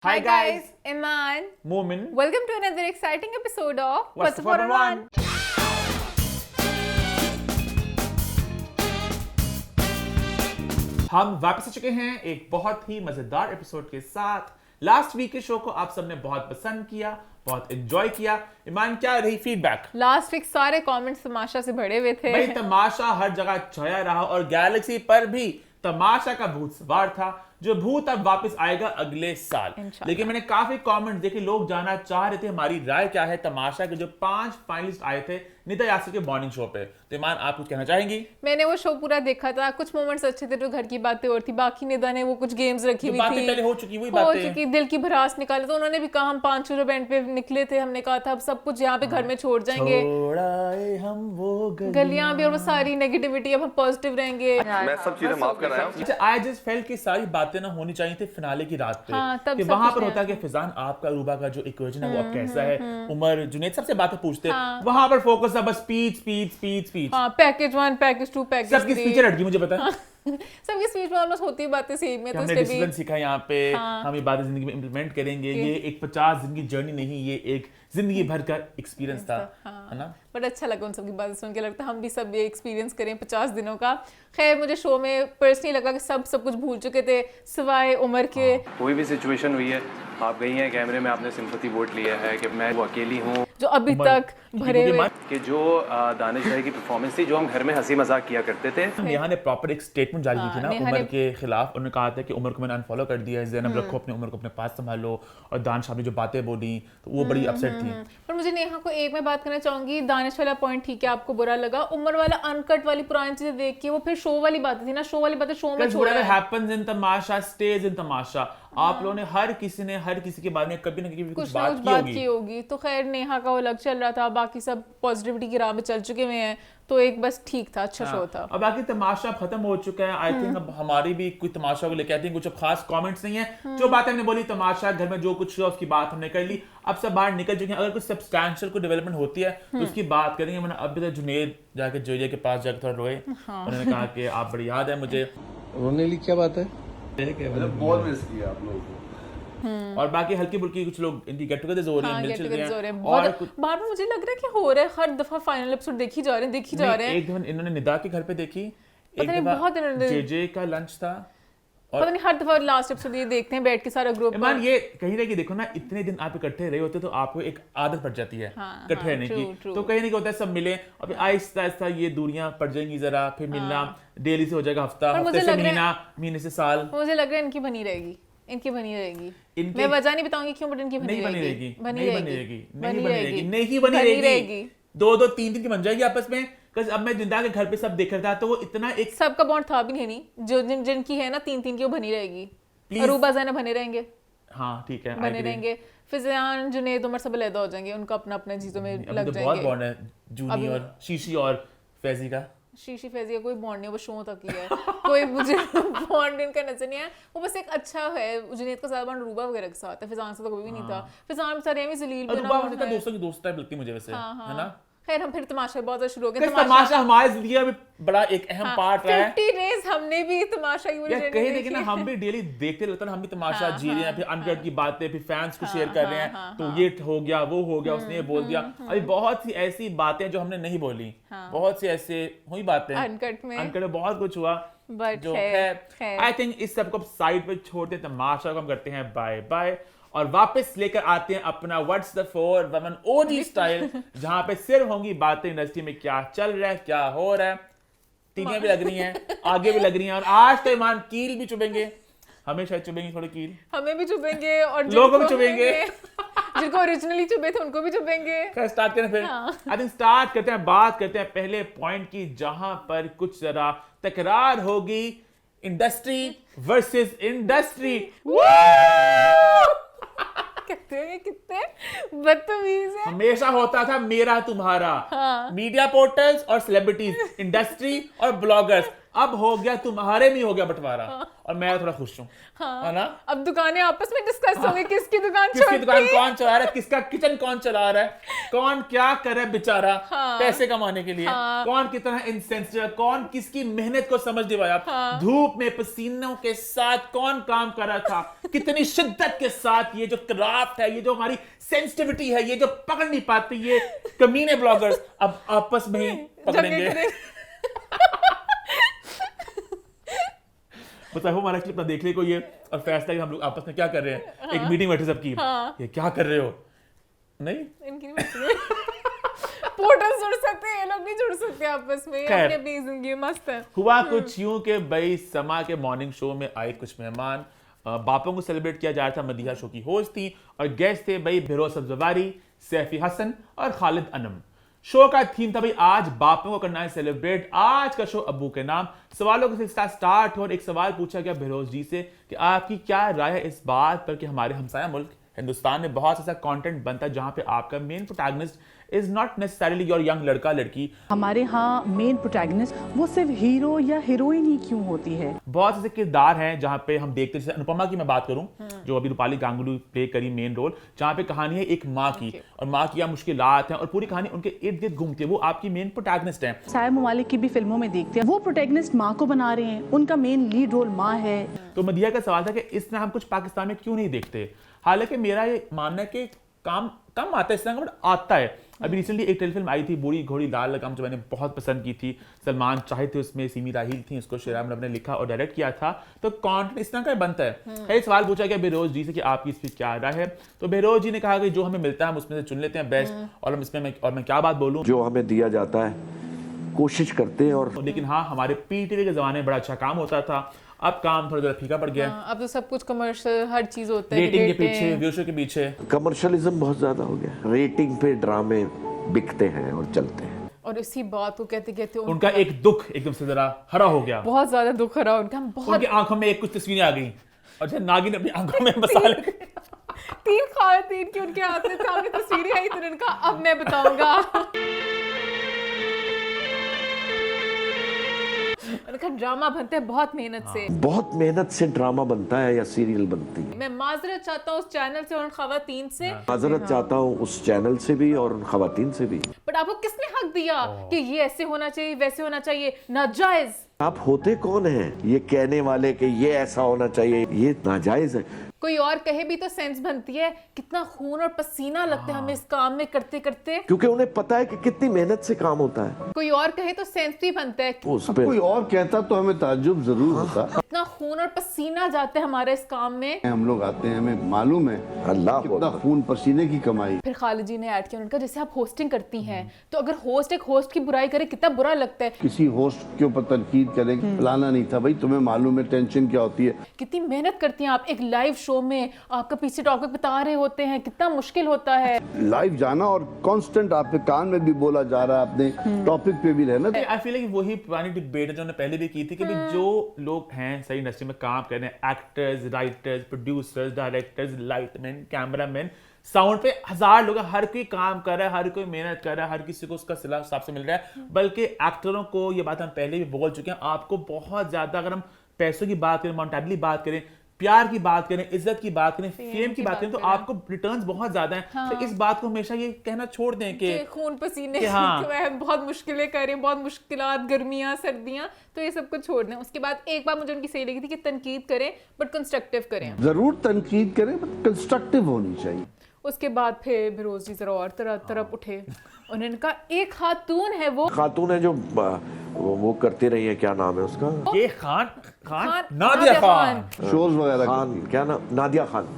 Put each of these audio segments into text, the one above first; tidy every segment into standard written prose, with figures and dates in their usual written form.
Hi guys, Iman. Momin. Welcome to another exciting episode of What's the 411? हम वापस आ चुके हैं एक बहुत ही मजेदार एपिसोड के साथ। लास्ट वीक के शो को आप सबने बहुत पसंद किया, बहुत एंजॉय किया। ईमान, क्या रही फीडबैक? लास्ट वीक सारे कमेंट्स तमाशा से भरे हुए थे। भाई तमाशा हर जगह छाया रहा और गैलेक्सी पर भी तमाशा का भूत सवार था, जो भूत अब वापस आएगा अगले साल। लेकिन मैंने काफी कमेंट्स देखे, लोग जानना चाह रहे थे हमारी राय क्या है तमाशा के जो 5 फाइनलिस्ट आए थे निदा यासिर के मॉर्निंग शो पे। तो ईमान, आप कुछ कहना चाहेंगी? मैंने वो शो पूरा देखा था, कुछ मोमेंट्स अच्छे थे, जो घर की बातें और थी। बाकी निदा ने वो कुछ गेम्स रखी हुई थी, पहले हो चुकी वही हो बातें चुकी, दिल की भड़ास निकाले। तो उन्होंने भी कहा हम 5 यूरो बैंड पे निकले थे, हमने कहा था अब सब कुछ यहाँ पे घर में छोड़ जाएंगे, हम वो गलियां भी, और वो सारी नेगेटिविटी, अब हम पॉजिटिव रहेंगे। मैं सब चीजें माफ कर रहा हूँ। आई जस्ट फेल्ट कि सारी बातें ना होनी चाहिए थी फिनाले की रात पे। हाँ, तब कि सब वहां कुछ पर होता है कि फिजान आपका रूबा का जो इक्वेशन है वो अब कैसा है, उमर जुनैद सबसे बातें पूछते, वहां पर फोकस था बस स्पीच स्पीच स्पीच स्पीच। हाँ, पैकेज 1, पैकेज 2, पैकेज 3, सबकी स्पीचें लट गई, मुझे पता है। सबकी स्पीच में ऑलमोस्ट होती है बातें सेम है। तो हमने उसके डिसिप्लिन भी सीखा यहाँ पे। हम ये बातें जिंदगी में इम्प्लीमेंट करेंगे। ये एक 50 दिन की जर्नी नहीं, ये एक जिंदगी भर का एक्सपीरियंस था, है ना? बट अच्छा लगा उन सबकी बातें सुन के, लगता है हम भी सब ये एक्सपीरियंस करें 50 दिनों का। खैर, मुझे शो में पर्सनली लगा कि सब कुछ भूल चुके थे सिवाय उमर के। कोई भी सिचुएशन हुई है, आप गई हैं कैमरे में, आपने सिंपैथी वोट लिया है कि मैं वो अकेली हूँ, जो अभी तक भरे हुए कि जो दानिश भाई की परफॉर्मेंस थी, जो हम घर में हंसी मजाक किया करते थे। नेहा ने प्रॉपर एक स्टेटमेंट जारी की थी ना उमर के खिलाफ। उन्होंने कहा था कि उमर को मैंने अनफॉलो कर दिया है, ज़ैनब रखो अपने उमर को अपने पास संभालो। और दानिश साहब ने जो बातें बोली तो वो बड़ी अपसेट थी। पर मुझे नेहा को एक मैं बात करना चाहूंगी, दानिश वाला पॉइंट ठीक है, आपको बुरा लगा। उमर वाला अनकट वाली पुरानी चीजें देख के वो फिर शो वाली बातें थी ना, शो वाली बातें शो में छोड़ा है। हैपेंस इन तमाशा स्टेज इन तमाशा। आप लोगों ने हर किसी के बारे में कभी ना कभी कुछ बात की होगी। तो खैर, नेहा का वो अलग चल रहा था, बाकी सब पॉजिटिविटी की राह पे चल चुके हुए हैं, तो एक बस ठीक था, अच्छा शो था। अब बाकी तमाशा खत्म हो चुका है। आई थिंक अब हमारी भी कोई तमाशा को लेकर आई थिंक कुछ खास कमेंट्स नहीं है। जो बात हमने बोली तमाशा घर में जो कुछ हुआ उसकी बात हमने कर ली, अब सब बाहर निकल चुके हैं। अगर कुछ सब्सटैंशियल कोई डेवलपमेंट होती है तो उसकी बात करेंगे। मैंने अभी तक जुनैद जाके जोया के पास जाकर थोड़ा रोए। उन्होंने कहा कि आप बड़ी याद है मुझे। रोने ली क्या बात है? बहुत मिस किया आप लोगों को। और बाकी हल्की बुल्की कुछ लोग इनकी गेट टुगेदर्स हो रही हैं, मिल चल रहे हैं। और बार बार मुझे लग रहा है कि हो रहा है, हर दफा फाइनल एपिसोड देखी जा रहे हैं। एक दफा इन्होंने निदा के घर पे देखी, एक दफा जेजे का लंच था, और पता नहीं हर दफा लास्ट एपिसोड ये देखते हैं बैठ के सारा ग्रुप। ईमान, ये कहीं ना कहीं देखो ना, इतने दिन आप इकट्ठे रहे होते तो आपको एक आदत पड़ जाती है इकट्ठे रहने की। तो कहीं ना कहीं होता है सब मिले और फिर आहिस्ता आहिस्ता ये दूरियां पड़ जाएंगी, जरा फिर मिलना डेली से हो जाएगा, हफ्ता, हफ्ते से महीना, महीने से साल। मुझे लग रहा है इनकी बनी रहेगी। मैं वजह नहीं बताऊंगी क्यों, बट इनकी बनी रहेगी। 2-2 3 की बन जाएगी आपस में। अब मैं जिंदा के घर पे सब देख रहा था तो वो इतना एक सबका बॉन्ड था भी नहीं, जो जिनकी है ना 3-3 की, वो बनी रहेगी। अरूबा ज़ैनब बने रहेंगे। हाँ ठीक है, बने रहेंगे। फिजान जुनैद उमर सब अलग हो जाएंगे, उनका अपना अपना चीजों में लग जाएंगे। बहुत बॉन्ड है जूनी और शीशी और फैजी का। शीशी फैजी का कोई बॉन्ड नहीं, वो शो तक ही है। कोई मुझे बॉन्ड इनका नजर नहीं है। वो बस एक अच्छा है, जुनैद का ज्यादा बॉन्ड रूबा वगैरह के साथ है, फिजान से तो कोई भी नहीं था। फिजान बेचारे में जलील भी रूबा मुझे दोस्तों की दोस्त टाइप लगती है मुझे वैसे, है ना? खैर, हम फिर तमाशा बहुत शुरू हो गए। तमाशा हमारी जिंदगी में बड़ा एक अहम पार्ट रहा है। 50 डेज हमने भी तमाशा की कहीं ना कहीं ना हम भी डेली देखते रहते हैं, हम भी तमाशा जी रहे हैं, फिर अनकट की बातें, फिर फैंस को शेयर कर रहे हैं, तो ये हो गया, वो हो गया, उसने ये बोल दिया। अभी बहुत सी ऐसी बातें जो हमने नहीं बोली, बहुत सी ऐसे हुई बातें अनकट में बहुत कुछ हुआ, जो है आई थिंक इस सबको साइड पे छोड़ते तमाशा को हम करते हैं बाय बाय और वापस लेकर आते हैं अपना व्हाट्स द 411 ओजी स्टाइल, जहां पे सिर्फ होंगी बातें इंडस्ट्री में क्या चल रहा है, क्या हो रहा है। तीनियां भी लग रही हैं, आगे भी लग रही हैं, और आज तो ईमान कील भी चुभेंगे, हमें शायद चुभेंगे थोड़ी कील, हमें भी चुभेंगे और लोगों भी चुभेंगे, जिनको ओरिजिनली चुभे थे उनको भी चुभेंगे। स्टार्ट करें फिर। आई थिंक स्टार्ट करते हैं, बात करते हैं पहले पॉइंट की, जहां पर कुछ जरा तकरार होगी, इंडस्ट्री वर्सेस इंडस्ट्री। कितने बदतमीज है। हमेशा होता था मेरा तुम्हारा, मीडिया पोर्टल्स और सेलिब्रिटीज, इंडस्ट्री और ब्लॉगर्स, अब हो गया तुम्हारे में हो गया बंटवारा और मैं थोड़ा खुश हूँ, है ना? अब दुकानें आपस में डिस्कस होंगी किसकी दुकान किसकी छोटी दुकान कौन चला रहा है, किसका किचन कौन चला रहा है, कौन क्या करे बेचारा पैसे कमाने के लिए, कौन कितना इंसेंसिटिव, कौन किसकी मेहनत को समझ नहीं पाया, धूप में पसीनों के साथ कौन काम कर रहा था, कितनी शिद्दत के साथ ये जो क्राफ्ट है, ये जो हमारी सेंसिटिविटी है, ये जो पकड़ नहीं पाते ये कमीने ब्लॉगर्स अब आपस में ही पकड़ेंगे। बस आई होप हमारा क्लिप ना देख ले कोई ये और फैसला कि हम लोग आपस में क्या कर रहे हैं। एक मीटिंग बैठी सबकी, ये क्या कर रहे हो? नहीं इनकी पोर्टल जुड़ सकते हैं, ये लोग नहीं जुड़ सकते आपस में, अपनी अपनी जिंदगी मस्त है। हुआ कुछ यूं के भाई समा के मॉर्निंग शो में आए कुछ मेहमान, बापों को सेलिब्रेट किया जा रहा था। मदीहा शो की होस्ट थी और गेस्ट थे भाई बेरोज सब्जवारी, सैफी हसन और खालिद अनम। शो का थीम था भाई आज बापों को करना है सेलिब्रेट, आज का शो अब्बू के नाम। सवालों के सिलसिला स्टार्ट हो और एक सवाल पूछा गया बेरोज जी से कि आपकी क्या राय है इस बात पर कि हमारे हमसाया मुल्क हिंदुस्तान में बहुत ऐसा कंटेंट बनता है जहां पे आपका main protagonist is not necessarily your young लड़का लड़की। हमारे यहाँ मेन प्रोटैगनिस्ट वो सिर्फ हीरो या हीरोइन ही क्यों होती है? बहुत ऐसे किरदार हैं जहां पे हम देखते हैं, जैसे अनुपमा की मैं बात करूं जो अभी रूपाली गांगुली प्ले करी मेन रोल, जहां पे कहानी है एक माँ की और माँ की क्या मुश्किलात हैं और पूरी कहानी उनके इर्द गिर्द घूमती है, वो आपकी मेन प्रोटैगनिस्ट हैं। साया ममालिक की भी फिल्मों में देखते हैं वो प्रोटैगनिस्ट माँ को बना रहे हैं, उनका मेन लीड रोल माँ है। तो मदीहा का सवाल था कि इस तरह हम कुछ पाकिस्तान में क्यों नहीं देखते। हालांकि मेरा ये मानना है कि काम कम आता है, इस तरह का आता है। अभी रिसेंटली एक टेलीफिल्म आई थी बूढ़ी घोड़ी लाल लगाम जो मैंने बहुत पसंद की थी, सलमान शाहिद थे उसमें, सिमी राहील थी, उसको शेराम रब ने लिखा और डायरेक्ट किया था। तो कंटेंट इस तरह का बनता है। कई सवाल पूछा गया बेरोज जी से कि आपकी इस पर क्या राय है, तो बेरोज जी ने कहा कि जो हमें मिलता है हम उसमें से चुन लेते हैं बेस्ट, और हम इसमें मैं क्या बात बोलूँ, जो हमें दिया जाता है कोशिश करते हैं। और लेकिन हाँ हमारे पीटीवी के जमाने में बड़ा अच्छा काम होता था, अब काम थोड़ा ज़रा फीका पड़ गया। अब तो सब कुछ कमर्शियल, हर चीज होता है, रेटिंग के पीछे, व्यूअर्स के पीछे कमर्शियलिज्म बहुत ज्यादा हो गया, रेटिंग पे ड्रामे बिकते हैं और चलते हैं। और इसी बात को कहते कहते उनका एक दुख एकदम से जरा हरा हो गया, बहुत ज्यादा दुख रहा उनका। हम बहुत उनकी आंखों में एक कुछ तस्वीरें आ गई और जैसे नागिन अपनी आंखों में बसा ले। तीन खातिन की उनके हाथ में सामने तस्वीरें आई तो उनका अब मैं बताऊंगा। उनका ड्रामा बनते हैं बहुत मेहनत से, बहुत मेहनत से ड्रामा बनता है या सीरियल बनती है। मैं माजरत चाहता हूँ उस चैनल से और उन खवातीन से, माजरत चाहता हूँ उस चैनल से भी और उन खवातीन से भी। बट आपको किसने हक दिया कि ये ऐसे होना चाहिए वैसे होना चाहिए? नाजायज। आप होते कौन हैं ये कहने वाले कि ये ऐसा होना चाहिए, ये नाजायज है। कोई और कहे भी तो सेंस बनती है, कितना खून और पसीना लगता है हमें इस काम में करते करते, क्योंकि उन्हें पता है कि कितनी मेहनत से काम होता है। कोई और कहे तो सेंस भी बनता है, उस पे कोई और कहता तो हमें ताज्जुब जरूर होता। कितना खून और पसीना जाता है हमारे इस काम में। हम लोग आते हैं, हमें मालूम है अल्लाह कितना खून पसीने की कमाई। फिर खालिद जी ने ऐड किया उनका, जैसे आप होस्टिंग करती हैं तो अगर होस्ट एक होस्ट की बुराई करे कितना बुरा लगता है। किसी होस्ट के ऊपर तनकीद करें, फलाना नहीं था भाई, तुम्हें मालूम है टेंशन क्या होती है। कितनी मेहनत करती हैं आप एक लाइव शो में, आपका पीछे टॉपिक बता रहे होते हैं, कितना मुश्किल होता है लाइव जाना और कांस्टेंट आपके कान में भी बोला जा रहा है, अपने टॉपिक पे भी रहना। आई फील लाइक वही पुरानी डिबेट है जो हमने पहले भी की थी कि भाई जो लोग हैं सही इंडस्ट्री में काम कर रहे हैं, actors, writers, producers, directors, lightman, cameraman, sound पे 1000 लोग, हर कोई काम कर रहा है, हर कोई मेहनत कर रहा है, हर किसी को उसका सिला हिसाब से मिल रहा है। बल्कि एक्टरों को, ये बात हम पहले भी बोल चुके हैं, आपको बहुत ज्यादा, अगर हम पैसों की बात करें, मॉनेटरी बात करें, प्यार की बात करें, इज्जत की बात करें, फेम की बात करें, तो आपको रिटर्न्स बहुत ज्यादा हैं। हाँ। तो इस बात को हमेशा ये कहना छोड़ दें कि खून पसीने हाँ। बहुत मुश्किलें कर रहे हैं, बहुत मुश्किलात, गर्मियां सर्दियां, तो ये सब कुछ छोड़ दें। उसके बाद एक बात मुझे उनकी सही लगी थी कि तनकीद करें बट कंस्ट्रक्टिव करें। जरूर तनकीद करें बट कंस्ट्रक्टिव होनी चाहिए। उसके बाद फिर बेरोज जी जरा और तरफ उठे, उन्होंने कहा एक खातून है, वो खातून है जो वो करते रही है, क्या नाम है उसका, ये खान नादिया खान, शोज वगैरह खान, क्या नाम, नादिया खान।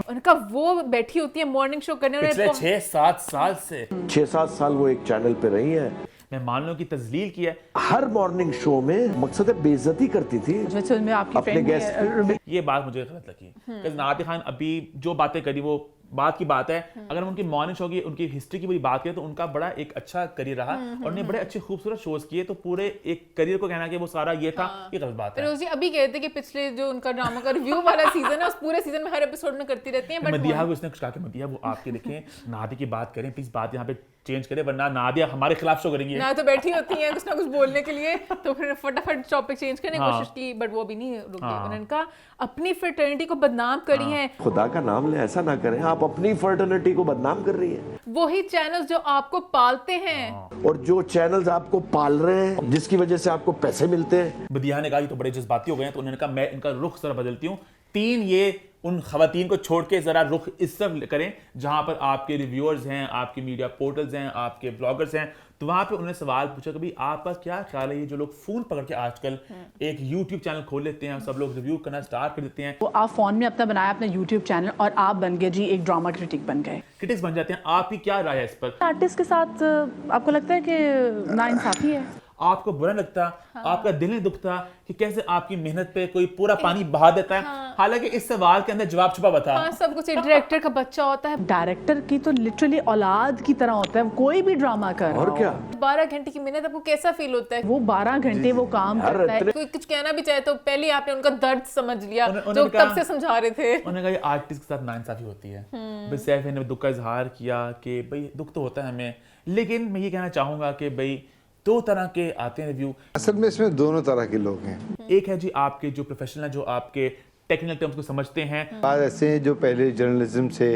उनका वो बैठी होती है मॉर्निंग शो करने, पिछले 6-7 साल से 6-7 साल वो एक चैनल पे रही है। मेहमानों की तजलील की है। हर मॉर्निंग शो में मकसद है बेइज्जती करती थी में आपकी अपने गेस्ट। ये बात मुझे गलत लगी क्योंकि नादिया खान अभी जो बातें करी वो बात की बात है। अगर हम उनकी मॉर्निंग शो की, उनकी हिस्ट्री की पूरी बात करें तो उनका बड़ा एक अच्छा करियर रहा और उन्हें बड़े अच्छे खूबसूरत शोज किए, तो पूरे एक करियर को कहना कि वो सारा ये था, ये गलत बात है। रोज जी अभी कहते कि पिछले जो उनका ड्रामा का रिव्यू वाला सीजन है, उस पूरे सीजन में हर एपिसोड में करती रहती हैं। बट मदीहा को इसने कुछ कहा कि मदीहा वो आपके देखें, नादिया की बात करें प्लीज, बात यहाँ पे चेंज करे, वरना नादिया हमारे खिलाफ शो करेंगी। ना तो बैठी होती हैं कुछ ना कुछ बोलने के लिए, तो फिर फटाफट टॉपिक चेंज करने की कोशिश की, बट वो भी नहीं रुकी। उन्होंने कहा अपनी फ्रेटर्निटी को बदनाम करी है। खुदा का नाम ले, ऐसा ना करें, आप अपनी फर्टर्निटी को बदनाम कर रही है। वही चैनल्स जो आपको पालते हैं, और जो चैनल्स आपको पाल रहे हैं, जिसकी वजह से आपको पैसे मिलते हैं। मदीहा ने कहा ये तो बड़े जज्बाती हो गए हैं, तो उन्होंने कहा मैं इनका रुख जरा बदलती हूँ। 3 ये उन खवातीन को छोड़ के जरा रुख इस तरफ करें जहां पर आपके रिव्यूअर्स हैं, आपके मीडिया पोर्टल्स हैं, आपके ब्लॉगर्स हैं। तो वहां पे उन्होंने सवाल पूछा कि भाई आपका क्या ख्याल है, ये जो लोग फोन पकड़ के आजकल एक यूट्यूब चैनल खोल लेते हैं, सब लोग रिव्यू करना स्टार्ट कर देते हैं, तो आप फोन में अपना बनाया अपना यूट्यूब चैनल और आप बन गए जी एक ड्रामा क्रिटिक बन गए, क्रिटिक्स बन जाते हैं। आपकी क्या राय है इस पर? आर्टिस्ट के साथ आपको लगता है कि नाइंसाफी है? आपको बुरा लगता, आपका दिल नहीं दुखता कि कैसे आपकी मेहनत पे कोई पूरा पानी बहा देता है? हालांकि इस सवाल के अंदर जवाब छुपा हुआ था। हाँ, सब कुछ डायरेक्टर का बच्चा होता है। डायरेक्टर की तो लिटरली औलाद की तरह होता है, कोई भी ड्रामा कर रहा और हो। क्या 12 घंटे की मेहनत आपको कैसा फील होता है? वो 12 घंटे वो काम करता है। कोई कुछ कहना भी चाहे तो पहले आपने उनका दर्द समझ लिया, उन्होंने जो कहा- तब से समझा रहे थे। उन्होंने कहा ये आर्टिस्ट के साथ नाइंसाफी होती है। भाई सैफ ने दुख का इजहार किया कि भाई दुख तो होता है हमें, लेकिन मैं ये कहना चाहूंगा कि भाई 2 तरह के आते हैं रिव्यू। असल में इसमें दोनों तरह के लोग हैं। एक है जी आपके जो प्रोफेशनल है, जो आपके टेक्निकल टर्म्स को समझते हैं। बाद ऐसे हैं जो पहले जर्नलिज्म से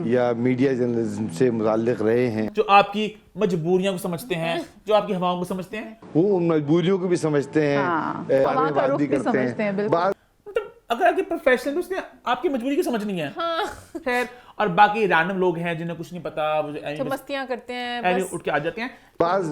या मीडिया जर्नलिज्म से मुताल्लिक रहे हैं, जो आपकी मजबूरियों को समझते हैं, जो आपकी हवाओं को समझते हैं। वो उन मजबूरियों को भी समझते हैं, हाँ, बात हवा का रुख भी भी करते समझते हैं, बिल्कुल। बाद मतलब अगर आपके प्रोफेशनल उसने आपकी मजबूरी की समझनी है। खैर, और बाकी रैंडम लोग हैं जिन्हें कुछ नहीं पता, वो जो तो मस्तियां करते हैं ऐसे बस। उठ के आ जाते हैं। बाज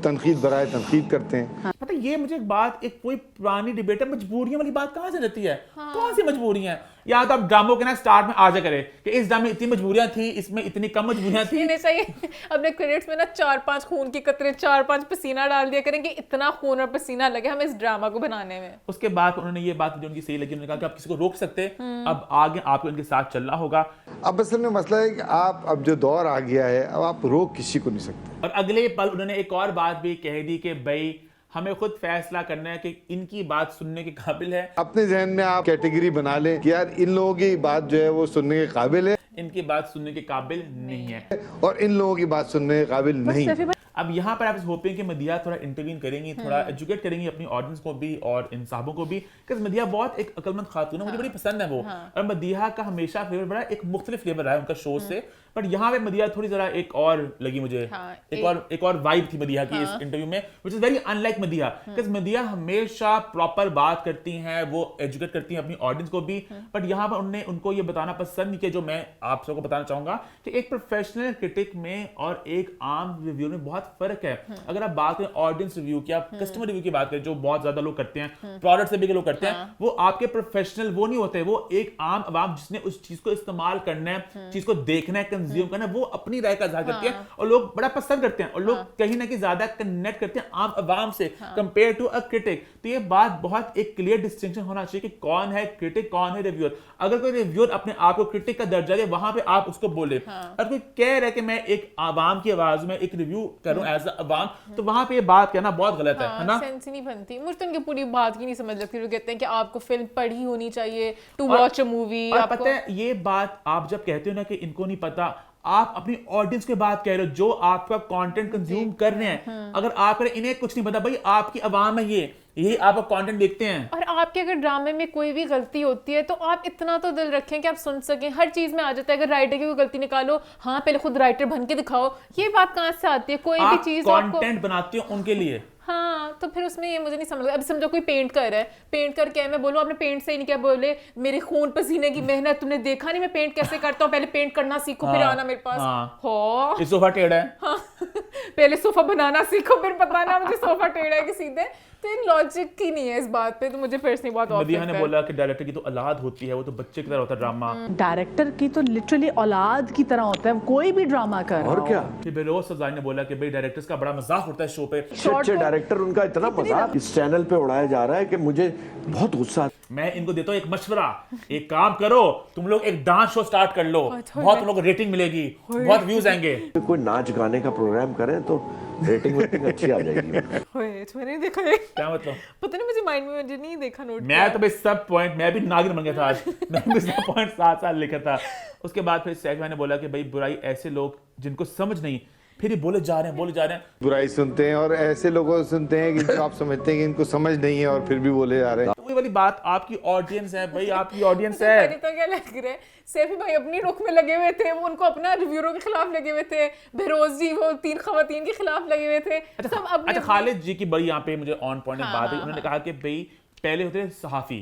तनकीद बराए तनकीद करते हैं। पता है, ये मुझे एक बात, एक कोई पुरानी डिबेट है, मजबूरियां वाली बात कहाँ से रहती है? कौन सी मजबूरियां? या तो आप ड्रामों के ना स्टार्ट में आ जा करे कि इस ड्रामे में इतनी मजबूरियां थी, इसमें इतनी कम मजबूरियां थी। नहीं चाहिए अपने क्रेडिट्स में ना 4-5 खून की कतरे, 4-5 पसीना डाल दिया करें कि इतना खून और पसीना लगे हमें इस ड्रामा को बनाने में। उसके बाद उन्होंने ये बात जो उनकी सही लगी, उन्होंने कहा कि आप किसी को रोक सकते, अब आगे आपको इनके साथ चलना होगा। अब असल में मसला है कि आप अब जो दौर आ गया है, अब आप रोक किसी को नहीं सकते। और अगले पल उन्होंने एक और बात भी कह दी कि भाई हमें खुद फैसला करना है कि इनकी बात सुनने के काबिल है, अपने जहन में आप कैटेगरी बना लें कि यार इन लोगों की बात जो है वो सुनने के काबिल है इनकी बात सुनने के काबिल नहीं है, और इन लोगों की बात सुनने के काबिल नहीं। सैफी भाई, अब यहाँ पर आप होपिंग कि मदिया थोड़ा इंटरवीन करेंगी, थोड़ा एजुकेट करेंगी अपनी ऑडियंस को भी और इन साहबों को भी, क्योंकि मदिया बहुत एक अकलमंद खातून है, मुझे बड़ी पसंद है वो। और मदिया का हमेशा फ्लेवर बड़ा एक मुख्तलिफ फ्लेवर रहा है उनका शो से, बट यहाँ पे मदिया थोड़ी जरा एक और लगी मुझे, एक और वाइब थी मदिया की इस इंटरव्यू में, which is very unlike media. Because media हमेशा प्रॉपर बात करती हैं, वो एजुकेट करती हैं अपनी ऑडियंस को भी, बट यहाँ पर उन्होंने उनको ये बताना पसंद नहीं किया, जो मैं आप सबको बताना चाहूंगा कि एक प्रोफेशनल क्रिटिक में और एक आम रिव्यू में बहुत फर्क है। अगर आप बात करें ऑडियंस रिव्यू की, आप कस्टमर रिव्यू की बात करें, जो बहुत ज्यादा लोग करते हैं, प्रोडक्ट से भी लोग करते हैं, वो आपके प्रोफेशनल वो नहीं होते, वो एक आम आवाम जिसने उस चीज को इस्तेमाल करना है, चीज को देखना है, कंज्यूम करना है, वो अपनी राय का इजहार करती है और लोग बड़ा पसंद करते हैं और लोग कहीं ना कहीं ज्यादा कनेक्ट करते हैं आम आवाम से कंपेयर टू अ क्रिटिक। तो ये बात बहुत एक क्लियर डिस्टिंक्शन होना चाहिए कि कौन है क्रिटिक, कौन है रिव्यूअर। अगर कोई रिव्यूअर अपने आप को क्रिटिक का दर्जा दे, वहां पे आप उसको बोले। अगर कोई कह रहा है कि मैं एक आवाम की आवाज में एक रिव्यू करूं एज अ आवाम, तो वहां पे ये बात कहना बहुत गलत है ना? सेंस ही नहीं बनती। मुझे तो उनकी पूरी बात की नहीं समझ लगती। वो कहते हैं कि आपको फिल्म पढ़ी होनी चाहिए टू वॉच अ मूवी। और पता है ये बात आप जब कहते हो ना कि इनको नहीं पता, आप अपनी ऑडियंस की बात कह रहे हो जो आपका कंटेंट कंज्यूम कर रहे हैं। अगर आप इन्हें कुछ नहीं पता, भाई आपकी आवाम है यही आपका कंटेंट देखते हैं। और आपके अगर ड्रामे में कोई भी गलती होती है तो आप इतना तो दिल रखें कि आप सुन सकें। हर चीज में आ जाता है अगर राइटर की कोई गलती निकालो, हाँ पहले खुद राइटर बन के दिखाओ, ये बात कहाँ से आती है? कोई भी चीज कंटेंट बनाते हो उनके लिए। हाँ, तो फिर उसमें ये मुझे नहीं समझ। अब समझो कोई पेंट कर रहा है, पेंट करके मैं बोलूँ आपने पेंट से ही नहीं किया, बोले मेरे खून पसीने की मेहनत तुमने देखा नहीं मैं पेंट कैसे करता हूँ, पहले पेंट करना सीखो फिर आना मेरे पास। हो ये सोफा टेढ़ा है। हाँ, पहले सोफा बनाना सीखो फिर बताना मुझे सोफा टेढ़ा है कि सीधे। तो इन लॉजिक की नहीं है इस बात पे, तो मुझे पर्सनली बहुत ऑफ मदीहा लगता ने है। बोला कि डायरेक्टर की तो औलाद होती है, वो तो बच्चे की तरह होता है ड्रामा। डायरेक्टर की तो लिटरली औलाद की तरह होता है, कोई भी ड्रामा कर रहा और हो। क्या फिर बेरोज सजाई ने बोला कि भाई डायरेक्टर्स का बड़ा मजाक उड़ता है शो पे। अच्छे डायरेक्टर, उनका इतना मजाक इस चैनल पे उड़ाया जा रहा है कि मुझे बहुत गुस्सा आता है। मैं इनको देता हूँ एक मशवरा, एक काम करो तुम लोग एक डांस शो स्टार्ट कर लो, बहुत तुम लोग को रेटिंग मिलेगी, बहुत व्यूज आएंगे। कोई नाच गाने का प्रोग्राम करें तो रेटिंग अच्छी आ जाएगी। ओए, मैंने नहीं देखा है। क्या मतलब? पता नहीं मुझे माइंड में मुझे नहीं देखा नोट। मैं तो भाई सब पॉइंट, मैं भी नागिन बन गया था आज। मैं भी सब पॉइंट साथ साथ लिखा था। उसके बाद फिर सैफ भाई ने बोला कि भाई बुराई ऐसे लोग जिनको समझ नहीं फिर ये बोले जा रहे हैं। बुराई सुनते हैं और ऐसे लोगों से सुनते हैं कि जो आप समझते हैं कि इनको समझ नहीं है और फिर भी बोले जा रहे हैं। तो वही वाली बात, आपकी ऑडियंस है भाई, आपकी ऑडियंस है। मुझे तो क्या लग रहा है, सैफी भाई अपनी रुख में लगे हुए थे, वो उनको अपना रिव्यूअरों के खिलाफ लगे हुए थे, बहरोज जी वो 3 खवातीन के खिलाफ लगे हुए थे, सब अपने। अच्छा, खालिद जी की बड़ी यहाँ पे मुझे ऑन पॉइंट बात है, उन्होंने कहा कि भाई पहले होते थे सहाफी,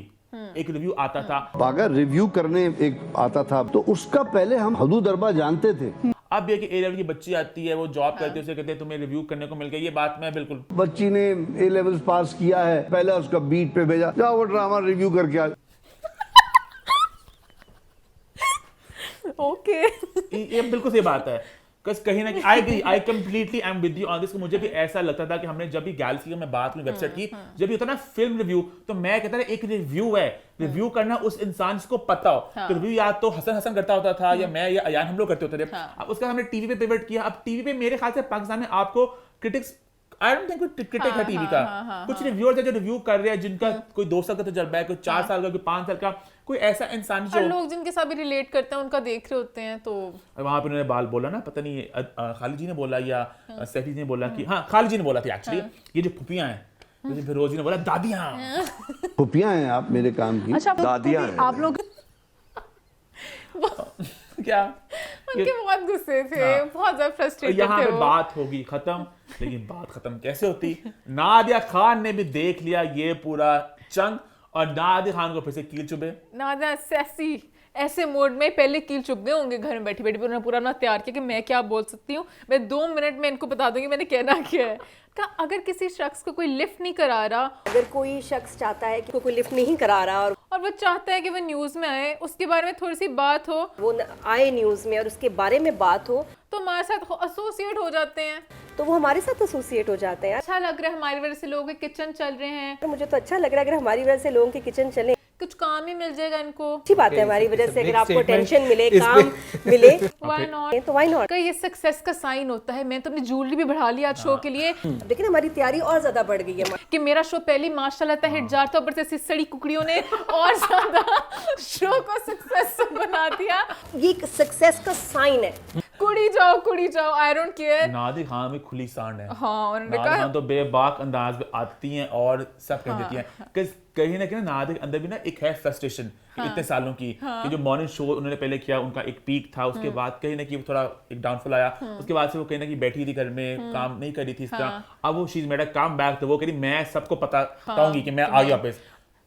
एक रिव्यू आता था, अगर रिव्यू करने एक आता था तो उसका पहले हम हदूद अरबा जानते थे। अब ये कि ए लेवल की बच्ची आती है, वो जॉब करती है, उसे कहते हैं तुम्हें रिव्यू करने को मिल गया, ये बात मैं बिल्कुल। बच्ची ने ए लेवल्स पास किया है, पहले उसका बीट पे भेजा, जाओ वो ड्रामा रिव्यू करके आ। ओके ये बिल्कुल सही बात है। कहीं ना कहीं I completely I am with you on this. मुझे भी ऐसा लगता था कि हमने जब भी गैलेक्सी का मैं बात की वेबसाइट की, जब भी होता ना फिल्म रिव्यू, तो मैं कहता था एक रिव्यू है, रिव्यू करना उस इंसान जिसको पता हो। तो रिव्यू या तो हसन करता होता था, या मैं या अयान, हम लोग करते होते थे। अब उसका हमने टीवी पे पिवट किया। अब टीवी पे मेरे ख्याल से पाकिस्तान में आपको क्रिटिक्स, आई डोंट थिंक कोई क्रिटिक है टीवी का, कुछ रिव्यूअर्स है जो रिव्यू कर रहे हैं, जिनका कोई 2 साल का तजुर्बा है, कोई 4 साल का, कोई 5 साल का, कोई ऐसा इंसान जो, और लोग जिनके साथ भी रिलेट करते हैं उनका देख रहे होते हैं। तो वहां पे उन्होंने बाल बोला ना, पता नहीं खालिद जी ने बोला या सैफी जी ने बोला कि, हाँ खालिद जी ने बोला था एक्चुअली, ये जो फुफियां हैं, तो फिर रोजी ने बोला दादियां। फुफियां हैं आप मेरे काम की, अच्छा दादियां हैं। आप लोग क्या उनके बहुत गुस्से थे, बहुत ज्यादा फ्रस्ट्रेटेड यहाँ थे पे वो। बात होगी खत्म, लेकिन बात खत्म कैसे होती? नादिया खान ने भी देख लिया ये पूरा चंग, और नादिया खान को फिर से कील चुभे। नादिया सैसी ऐसे मोड में पहले कील चुभ गए होंगे घर में बैठे बैठे, उन्होंने पूरा अपना तैयार किया कि मैं क्या बोल सकती हूँ, मैं 2 मिनट में इनको बता दूंगी मैंने कहना क्या है। अगर किसी शख्स को कोई लिफ्ट नहीं करा रहा, अगर कोई शख्स चाहता है कि कोई लिफ्ट नहीं करा रहा और वो चाहता है कि वो न्यूज़ में आए, उसके बारे में थोड़ी सी बात हो, वो आए न्यूज़ में और उसके बारे में बात हो, तो हमारे साथ एसोसिएट हो जाते हैं, तो वो हमारे साथ एसोसिएट हो जाते हैं। अच्छा लग रहा है, हमारी वजह से लोगों के किचन चल रहे हैं, तो मुझे तो अच्छा लग रहा है अगर हमारी वजह से लोगों के किचन चले, कुछ काम ही मिल जाएगा इनको। अच्छी बात है हमारी वजह से, अगर आपको टेंशन मिले, काम मिले, व्हाई नॉट, तो व्हाई नॉट। ये सक्सेस का साइन होता है। मैं तो अपनी ज्वेलरी भी बढ़ा लिया आज शो के लिए, लेकिन हमारी तैयारी और ज्यादा बढ़ गई है कि मेरा शो पहले माशाल्लाह था हिट जार था, ऊपर से ऐसी सड़ी कुकड़ियों ने और ज्यादा शो को सक्सेस बना दिया। ये एक सक्सेस का साइन है। कुड़ी जाओ, I don't care. Nadia Khan में खुली सांड है। हाँ, उन्होंने नादिया कहा खान तो बेबाक अंदाज में आती हैं और सब कह देती हैं। कहीं ना कहीं नादिया के अंदर भी ना एक है फ्रस्ट्रेशन इतने सालों की, कि जो मॉर्निंग शो उन्होंने पहले किया, उनका एक पीक था, उसके बाद कहीं ना कहीं थोड़ा एक डाउनफॉल आया, उसके बाद से वो कहीं ना कहीं बैठी थी घर में, काम नहीं कर रही थी इस तरह। अब वो शीज मेड कम बैक, तो वो कह रही मैं सबको बताऊंगी कि मैं आ गई वापस।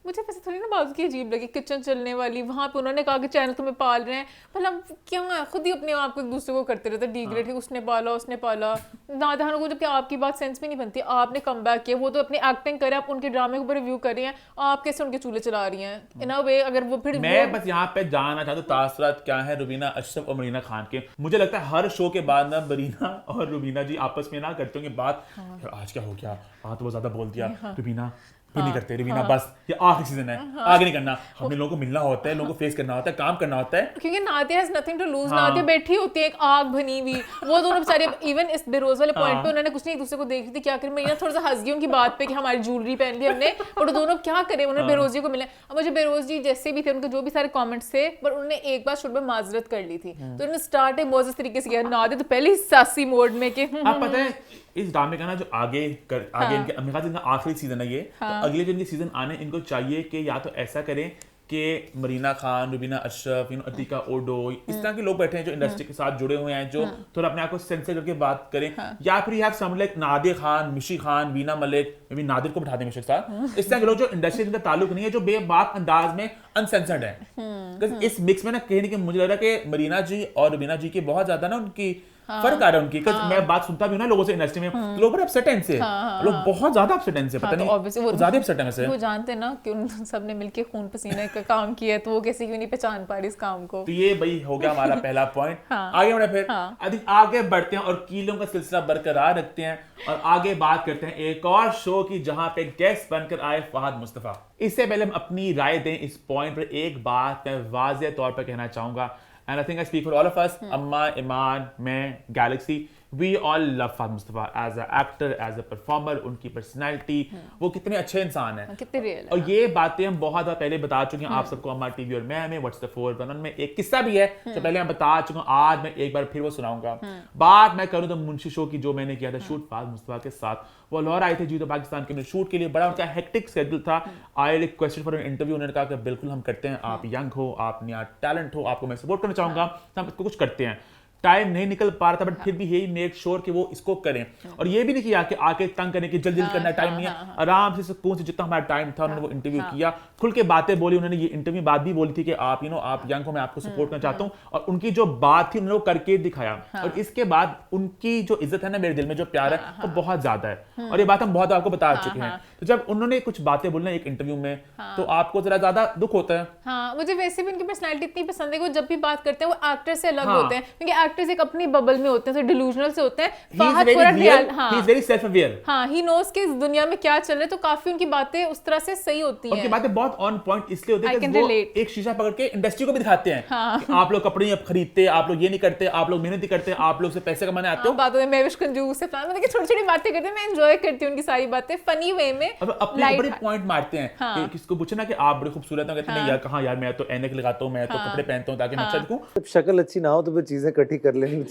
मुझे वैसे थोड़ी ना बात की अजीब लगी, किचन चलने वाली, वहाँ पे उन्होंने कहा कि चैनल तुम्हें पाल रहे हैं, भला क्यों है, खुद ही अपने आप को एक दूसरे को करते रहते डिग्रेड कि उसने पाला उसने पाला। नादिया खान को जबकि आपकी बात सेंस भी नहीं बनती, आपने कम बैक किया, वो तो अपनी एक्टिंग करे, आप उनके ड्रामे के ऊपर रिव्यू कर रही हैं, आप कैसे उनके चूल्हे चला रही हैं इन अ वे। अगर वो फिर मैं बस यहाँ पे जानना चाहता हूँ तासरात क्या है रुबीना अशरफ और मरीना खान के। मुझे लगता है हर शो के बाद ना मरीना और रुबीना जी आपस में ना करते होंगे बात, आज क्या हो गया, तो वो ज्यादा बोल दिया, रुबीना फिर नहीं करते, रुबीना बस ये आखिरी सीजन है, आगे नहीं करना, हमें लोगों को मिलना होता है, लोगों को फेस करना होता है, काम करना होता है, क्योंकि Nadia has nothing to lose. Nadia बैठी होती है एक आग बनी हुई, वो दोनों बेचारे इवन इस बेरोज वाले पॉइंट पे उन्होंने कुछ नहीं, एक दूसरे को देख रही थी क्या करें। मैं थोड़ा सा हंस गई उनकी बात पे कि हमारी ज्वेलरी पहन ली हमने, और दोनों क्या करें, उन्होंने बेरोज जी को मिले। अब मुझे बेरोज जी जैसे भी थे, उनके जो भी सारे कमेंट्स थे, पर उन्होंने एक बार शुरू में माजरत कर ली थी, तो उन्होंने स्टार्ट एक मोजिस तरीके से किया। नादिया तो पहले ही सासी मोड में कि आप पता है इस ड्रामे का ना जो आगे इनके मेरे ख्याल से इनका आखिरी सीजन है ये, तो अगले जो इनके सीजन आने, इनको चाहिए कि या तो ऐसा करें कि मरीना खान, रुबीना अशरफ, अतीका ओडो, इस तरह के लोग बैठे हैं जो इंडस्ट्री के साथ जुड़े हुए हैं, जो थोड़ा अपने आप को सेंसर करके बात करें, या फिर you have some like Nadia Khan, Mishi Khan, Veena Malik, maybe Nadir को बिठा दें मिशी के साथ, इस तरह के लोग जो इंडस्ट्री से ताल्लुक नहीं है, जो बेबाक अंदाज में अनसेंसर्ड है। इस मिक्स में ना कहीं ना कहीं मुझे लग रहा है कि मरीना जी और रुबीना जी के बहुत ज्यादा ना उनकी फर्क आ रहा है उनकी। मैं बात सुनता भी हूं ना लोगों से इंडस्ट्री में, लोग बड़े अपसेट हैं इनसे, लोग बहुत ज्यादा अपसेट हैं इनसे, पता नहीं वो ज्यादा अपसेट हैं वैसे। वो जानते हैं ना कि उन सब ने मिलके खून पसीने का काम किया है, तो वो कैसे क्यों नहीं पहचान पा रही इस काम को। तो ये भाई हो गया हमारा पहला पॉइंट। आगे बढ़े फिर अधिक आगे बढ़ते हैं और कीलों का सिलसिला बरकरार रखते हैं और आगे बात करते हैं एक और शो की जहां पे गेस्ट बनकर आए फहद मुस्तफा। इससे पहले हम अपनी राय दें इस पॉइंट पर, एक बात मैं वाज़ेह तौर पर कहना चाहूंगा, and I think I speak for all of us, अम्मा, ईमान, मैं, galaxy, we all love Fahad Mustafa as a actor, as a performer, उनकी पर्सनैलिटी, वो कितने अच्छे इंसान है, कितने रियल और ये बातें हम बहुत बार पहले बता चुके हैं आप सबको हमारे टीवी और मैं में व्हाट्स द 411 में एक किस्सा भी है जो पहले हम बता चुके हैं, आज मैं एक बार फिर वो सुनाऊंगा। बात मैं करूं तो मुंशी शो की जो मैंने किया था शूट फहद मुस्तफा के साथ, वो लाहौर आए थे जी तो पाकिस्तान के शूट के लिए, बड़ा उनका हेक्टिक शेड्यूल था। I requested for an interview, उन्होंने कहा कि बिल्कुल हम करते हैं, आप यंग हो, आप नया टैलेंट हो, आपको मैं सपोर्ट करना चाहूंगा, तो हम इसको कुछ करते हैं। टाइम नहीं निकल पा रहा था बट फिर भी यही मेक श्योर कि वो इसको करें, और ये भी नहीं किया कि आके तंग करने की जल्दी करना टाइम नहीं है, आराम से सुकून से जितना हमारा टाइम था उन्होंने वो इंटरव्यू किया, खुल के बातें बोली। उन्होंने ये इंटरव्यू बात भी बोली थी कि आप आप यंग हो, मैं आपको सपोर्ट करना चाहता हूँ, और उनकी जो बात थी उन्होंने वो करके दिखाया। और इसके बाद उनकी जो इज्जत है ना मेरे दिल में, जो प्यार है वो बहुत ज्यादा है, और ये बात हम बहुत आपको बता चुके हैं। तो जब उन्होंने कुछ बातें बोलना एक इंटरव्यू में, तो आपको जरा ज्यादा दुख होता है। हाँ, मुझे वैसे भी उनकी पर्सनालिटी इतनी पसंद है कि वो जब भी बात करते हैं वो एक्टर से अलग होते हैं, क्योंकि एक्टर्स एक अपनी बबल में होते हैं, डिलूजनल से होते हैं। फहद पूरा real, he is very self aware, हाँ, he knows कि इस दुनिया में क्या चल रहा है, तो काफी उनकी बातें उस तरह से सही होती हैं। उनकी बातें बहुत ऑन पॉइंट इसलिए होती है कि वो एक शीशा पकड़ के इंडस्ट्री को भी दिखाते हैं कि आप लोग कपड़े नहीं खरीदते, आप लोग ये नहीं करते, आप लोग मेहनत नहीं करते, आप लोग से पैसे कमाने आते हो। बातों में मैं विश कंजूस है, मतलब छोटी छोटी बातें करते हैं, मैं एंजॉय करती हूं उनकी सारी बातें फनी वे में, अपने बड़े पॉइंट मारते हैं कि किसको पूछे ना कि आप बड़े खूबसूरत हो, कहते हैं यार कहां यार, मैं तो ऐनक लगाता हूं, मैं तो कपड़े पहनता हूं ताकि मैं अच्छा दिखूं। जब शक्ल अच्छी ना हो तो फिर चीजें इकट्ठी कर लेनी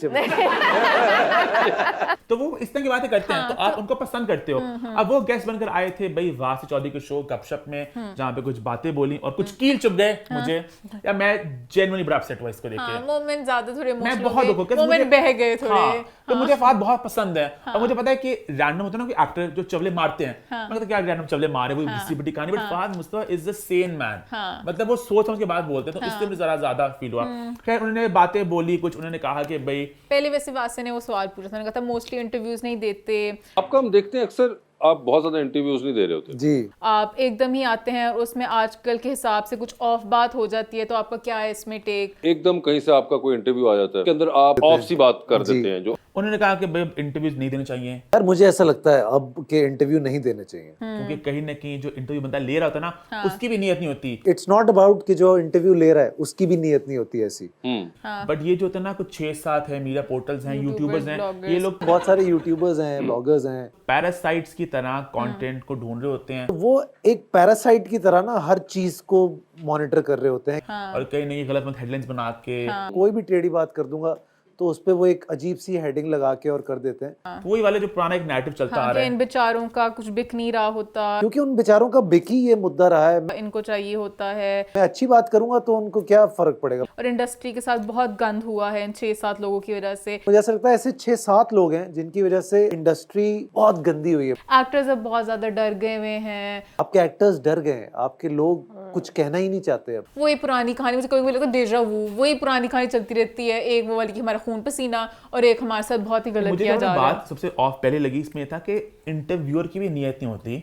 तो वो इस तरह की बातें करते हैं, तो आप उनको पसंद करते हो। अब वो गेस्ट बनकर आए थे भाई वासी चौधरी के शो गपशप में, जहां पे कुछ बातें बोली और कुछ कील चुभ गए मुझे, या मैं जेन्युइनली बड़ा अपसेट हुआ इसको देख के। मोमेंट ज्यादा थोड़े इमोशनल, मैं बहुत दुख हो गया, मोमेंट बह गए थोड़े। तो मुझे फहद बहुत पसंद है, और मुझे पता है कि रैंडम होता है ना कि एक्टर जो चवले मारते हैं, मतलब क्या रैंडम चवले मारे, वो घिसी पिटी कहानी, but Fahad Mustafa is the sane man, मतलब वो सोच समझ के बाद बोलते हैं, तो इससे मुझे जरा ज्यादा फील हुआ। खैर उन्होंने बातें बोली कुछ, उन्होंने कहा कि भाई पहले वैसे वासे ने वो सवाल पूछा था, उन्होंने कहा था मोस्टली इंटरव्यूज नहीं देते, आपका हम देखते हैं अक्सर आप बहुत ज्यादा इंटरव्यूज नहीं दे रहे होते जी, आप एकदम ही आते हैं और उसमें आजकल के हिसाब से कुछ ऑफ बात हो जाती है, तो आपका क्या है इसमें टेक? एकदम कहीं से आपका कोई इंटरव्यू आ जाता है के अंदर आप ऑफ सी बात कर देते हैं, जो उन्होंने कहा कि भाई इंटरव्यूज नहीं देने चाहिए यार मुझे ऐसा लगता है अब के इंटरव्यू नहीं देने चाहिए, क्योंकि कहीं ना कहीं जो इंटरव्यू बंदा ले रहा होता है ना, उसकी भी नीयत नहीं होती। इट्स नॉट अबाउट कि जो इंटरव्यू ले रहा है उसकी भी नीयत नहीं होती ऐसी। बट ये जो होता है ना, कुछ 6-7 है मीडिया पोर्टल्स हैं, यूट्यूबर्स हैं, ये लोग बहुत सारे यूट्यूबर्स हैं, ब्लॉगर्स हैं, पैरासाइट्स की तरह कंटेंट को ढूंढ रहे होते हैं, वो एक पैरासाइट की तरह ना हर चीज को मॉनिटर कर रहे होते हैं। और कहीं नहीं गलत मत हेडलाइंस बना के कोई भी टेढ़ी बात कर दूंगा तो उस पे वो एक अजीब सी हेडिंग लगा के और कर देते हैं। वही वाले जो पुराना एक नैरेटिव चलता आ रहा है, इन बेचारों का कुछ बिक नहीं रहा होता, क्योंकि उन बेचारों का बिकी ये मुद्दा रहा है, इनको चाहिए होता है। मैं अच्छी बात करूंगा तो उनको क्या फर्क पड़ेगा। और इंडस्ट्री के साथ बहुत गंद हुआ है इन 6-7 लोगों की वजह से। मुझे ऐसा लगता है ऐसे 6-7 लोग हैं जिनकी वजह से इंडस्ट्री बहुत गंदी हुई है। एक्टर्स अब बहुत ज्यादा डर गए हुए हैं, आपके एक्टर्स डर गए हैं, आपके लोग कुछ कहना ही नहीं चाहते अब। वही पुरानी कहानी, मुझे कभी लगता है डेजा वू, वही पुरानी कहानी चलती रहती है, एक वो वाली कि हमारा खून पसीना, और एक हमारे साथ बहुत ही गलत मुझे किया जा रहा है। बात सबसे ऑफ पहले लगी इसमें था कि इंटरव्यूअर की भी नियत नहीं होती,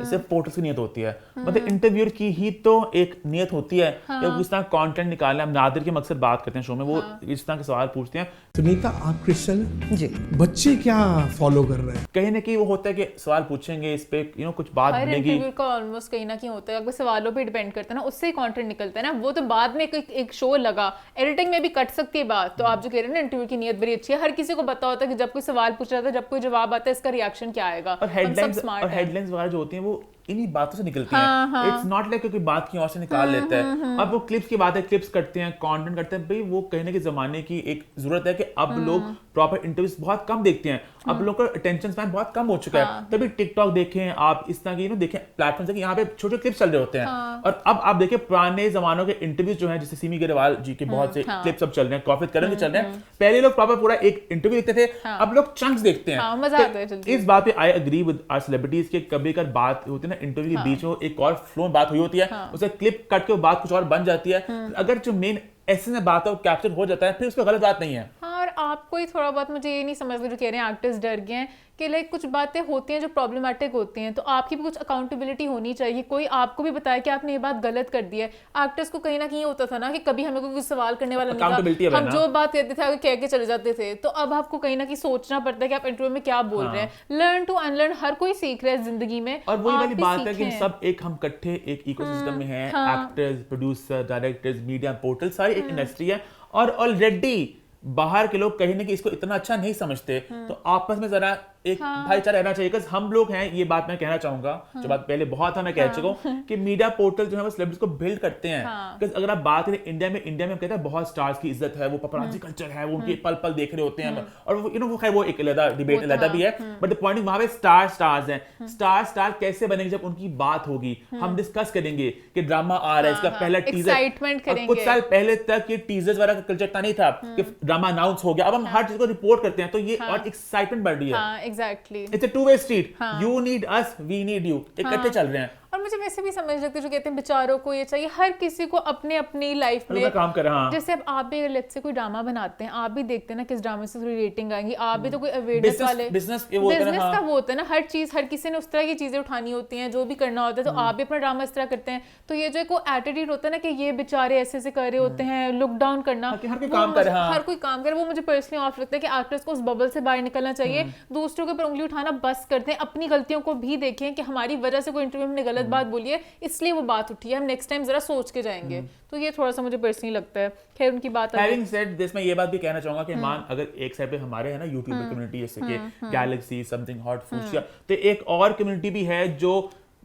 इससे पोर्टल्स की नियत होती है। मतलब इंटरव्यूअर की ही तो एक नियत होती है कि किस तरह कंटेंट निकालना। हम नादिर के मकसद बात करते हैं शो में, वो इस तरह के सवाल पूछते हैं। सुनीता, आप क्रिश्चियन जी, बच्चे क्या फॉलो कर रहे हैं? कहीं ना कहीं वो होता है कि सवाल पूछेंगे, इस पे कुछ बात हर मिलेगी। इंटरव्यू का ऑलमोस्ट कहीं ना कहीं होता है, अगर सवालों पे डिपेंड करता है ना, उससे ही कंटेंट निकलता है ना। वो तो बाद में एक शो लगा, एडिटिंग में भी कट सकती है बात। तो आप जो कह रहे हैं ना, इंटरव्यू की नियत बड़ी अच्छी है, हर किसी को पता होता है कि जब कोई सवाल पूछा जाता है, जब कोई जवाब आता है, इसका रिएक्शन क्या आएगा। और हेडलाइंस वगैरह जो होती हैं वो इन्हीं बातों से निकलती हैं। इट्स नॉट लाइक कोई बात की और से निकाल लेता है। अब वो क्लिप्स की बात है, क्लिप्स करते हैं, कंटेंट करते हैं, भाई वो कहने के जमाने की एक जरूरत है कि अब लोग प्रॉपर इंटरव्यूज बहुत कम देखते हैं। अब लोग का अटेंशन स्पैन बहुत कम हो चुका है। तभी टिकटॉक देखें आप, इस तरह की देखें प्लेटफॉर्म से, यहाँ पे छोटे क्लिप्स चल रहे होते हैं। और अब आप देखें पुराने जमानों के इंटरव्यूज जो हैं, जैसे सिमी ग्रेवाल जी के बहुत से क्लिप्स अब चल रहे हैं, कॉफी करण के चल रहे हैं। पहले लोग प्रॉपर पूरा एक इंटरव्यू देखते थे, अब लोग चंक्स देखते हैं। मजा आता है। इस बात पे I agree with our celebrities के कभी कभी बात होती है ना इंटरव्यू के बीच में, एक और फ्लो में बात हुई होती है, उसे क्लिप कट के वो बात कुछ और बन जाती है। अगर जो मेन एसेंस में बात है वो कैप्चर हो जाता है, फिर उसमें गलत बात नहीं है। और आपको ही थोड़ा बहुत, मुझे ये नहीं समझ जो कह रहे हैं एक्टर्स डर गए हैं, कि लाइक कुछ बातें होती हैं जो प्रॉब्लमेटिक होती हैं, तो आपकी भी कुछ अकाउंटेबिलिटी होनी चाहिए। कोई आपको भी बताया कि आपने ये बात गलत कर दी है। एक्टर्स को कहीं ना कहीं होता था ना कि कभी हमें कोई सवाल करने वाला नहीं था, हम जो बात कहते थे आगे कह के चले जाते थे। तो अब आपको कहीं ना कहीं सोचना पड़ता है कि आप इंटरव्यू में क्या बोल रहे हैं। लर्न टू अनलर्न, हर कोई सीख रहा है जिंदगी में। और वही वाली बात है कि सब एक हम इकट्ठे एक इकोसिस्टम में हैं। Actors, producer, directors, media portal, सारी एक इंडस्ट्री है। और ऑलरेडी बाहर के लोग कहीं ना कहीं इसको इतना अच्छा नहीं समझते, तो आपस में जरा एक भाईचारा रहना चाहिए। बिकॉज हम लोग हैं, ये बात मैं कहना चाहूंगा, जो बात पहले बहुत मैं कह चुका हूँ कि मीडिया पोर्टल जो है वो सेलिब्रिटीज को बिल्ड करते हैं। बिकॉज अगर आप बात करें इंडिया में हम कहते हैं बहुत स्टार्स की इज्जत है, वो पपराजी कल्चर है, वो उनके पल पल देख रहे होते हैं, और वो खैर वो एक अलग डिबेट अलग भी है, बट द पॉइंट वहां पे स्टार्स हैं। स्टार कैसे बनेंगे जब उनकी बात होगी, हम डिस्कस करेंगे कि ड्रामा आ रहा है, इसका पहला टीजर, कुछ साल पहले तक ये टीजर्स वाला कल्चर नहीं था कि ड्रामा अनाउंस हो गया, अब हम हर चीज को रिपोर्ट करते हैं, तो ये और एक्साइटमेंट बढ़ रही है। Exactly, it's a two way street, you need us, we need you, इकट्ठे चल रहे हैं। और मुझे वैसे भी समझ लगती है जो कहते हैं बेचारों को ये चाहिए, हर किसी को अपने अपनी लाइफ में काम कर रहा है। जैसे अब आप भी अगर लेट्स से कोई ड्रामा बनाते हैं, आप भी देखते हैं ना किस ड्रामे से थोड़ी रेटिंग आएंगी, आप भी तो कोई अवेयरनेस वाले बिजनेस का वो होता है ना, हर चीज हर किसी ने उस तरह की चीजें उठानी होती हैं, जो भी करना होता है, तो आप भी अपना ड्रामा इस तरह करते हैं, तो ये जो एक एटीट्यूड होता है ना कि ये बेचारे ऐसे ऐसे कर रहे होते हैं, लुक डाउन करना, हर कोई काम कर रहा है, हर कोई काम करे, वो मुझे पर्सनली ऑफ लगता है कि एक्टर्स को उस बबल से बाहर निकलना चाहिए, दूसरों के ऊपर उंगली उठाना बस करते हैं, अपनी गलतियों को भी देखें कि हमारी वजह से कोई इंटरव्यू में गलत बात बोली है, इसलिए वो बात उठी है, हम नेक्स्ट टाइम जरा सोच के जाएंगे। तो ये थोड़ा सा मुझे पर्सनली लगता है। खैर उनकी बात हैविंग सेड दिस, मैं ये बात भी कहना चाहूंगा कि मान अगर एक साइड पे हमारे है ना यूट्यूबर कम्युनिटी, जैसे कि गैलेक्सी समथिंग हॉट फूड्स, तो एक और कम्युनिटी भी है जो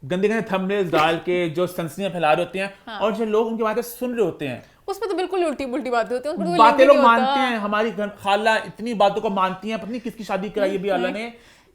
गंदे गंदे थंबनेल्स डाल के जो सनसनियां फैला रहे होते हैं, और जो लोग उनकी बातें सुन रहे होते हैं उसमें तो बिल्कुल उल्टी पुल्टी बातें होती हैं, बातें लोग मानते हैं, हमारी खाला इतनी बातों को मानती हैं, पता नहीं किसकी शादी कराई है भी अल्लाह ने,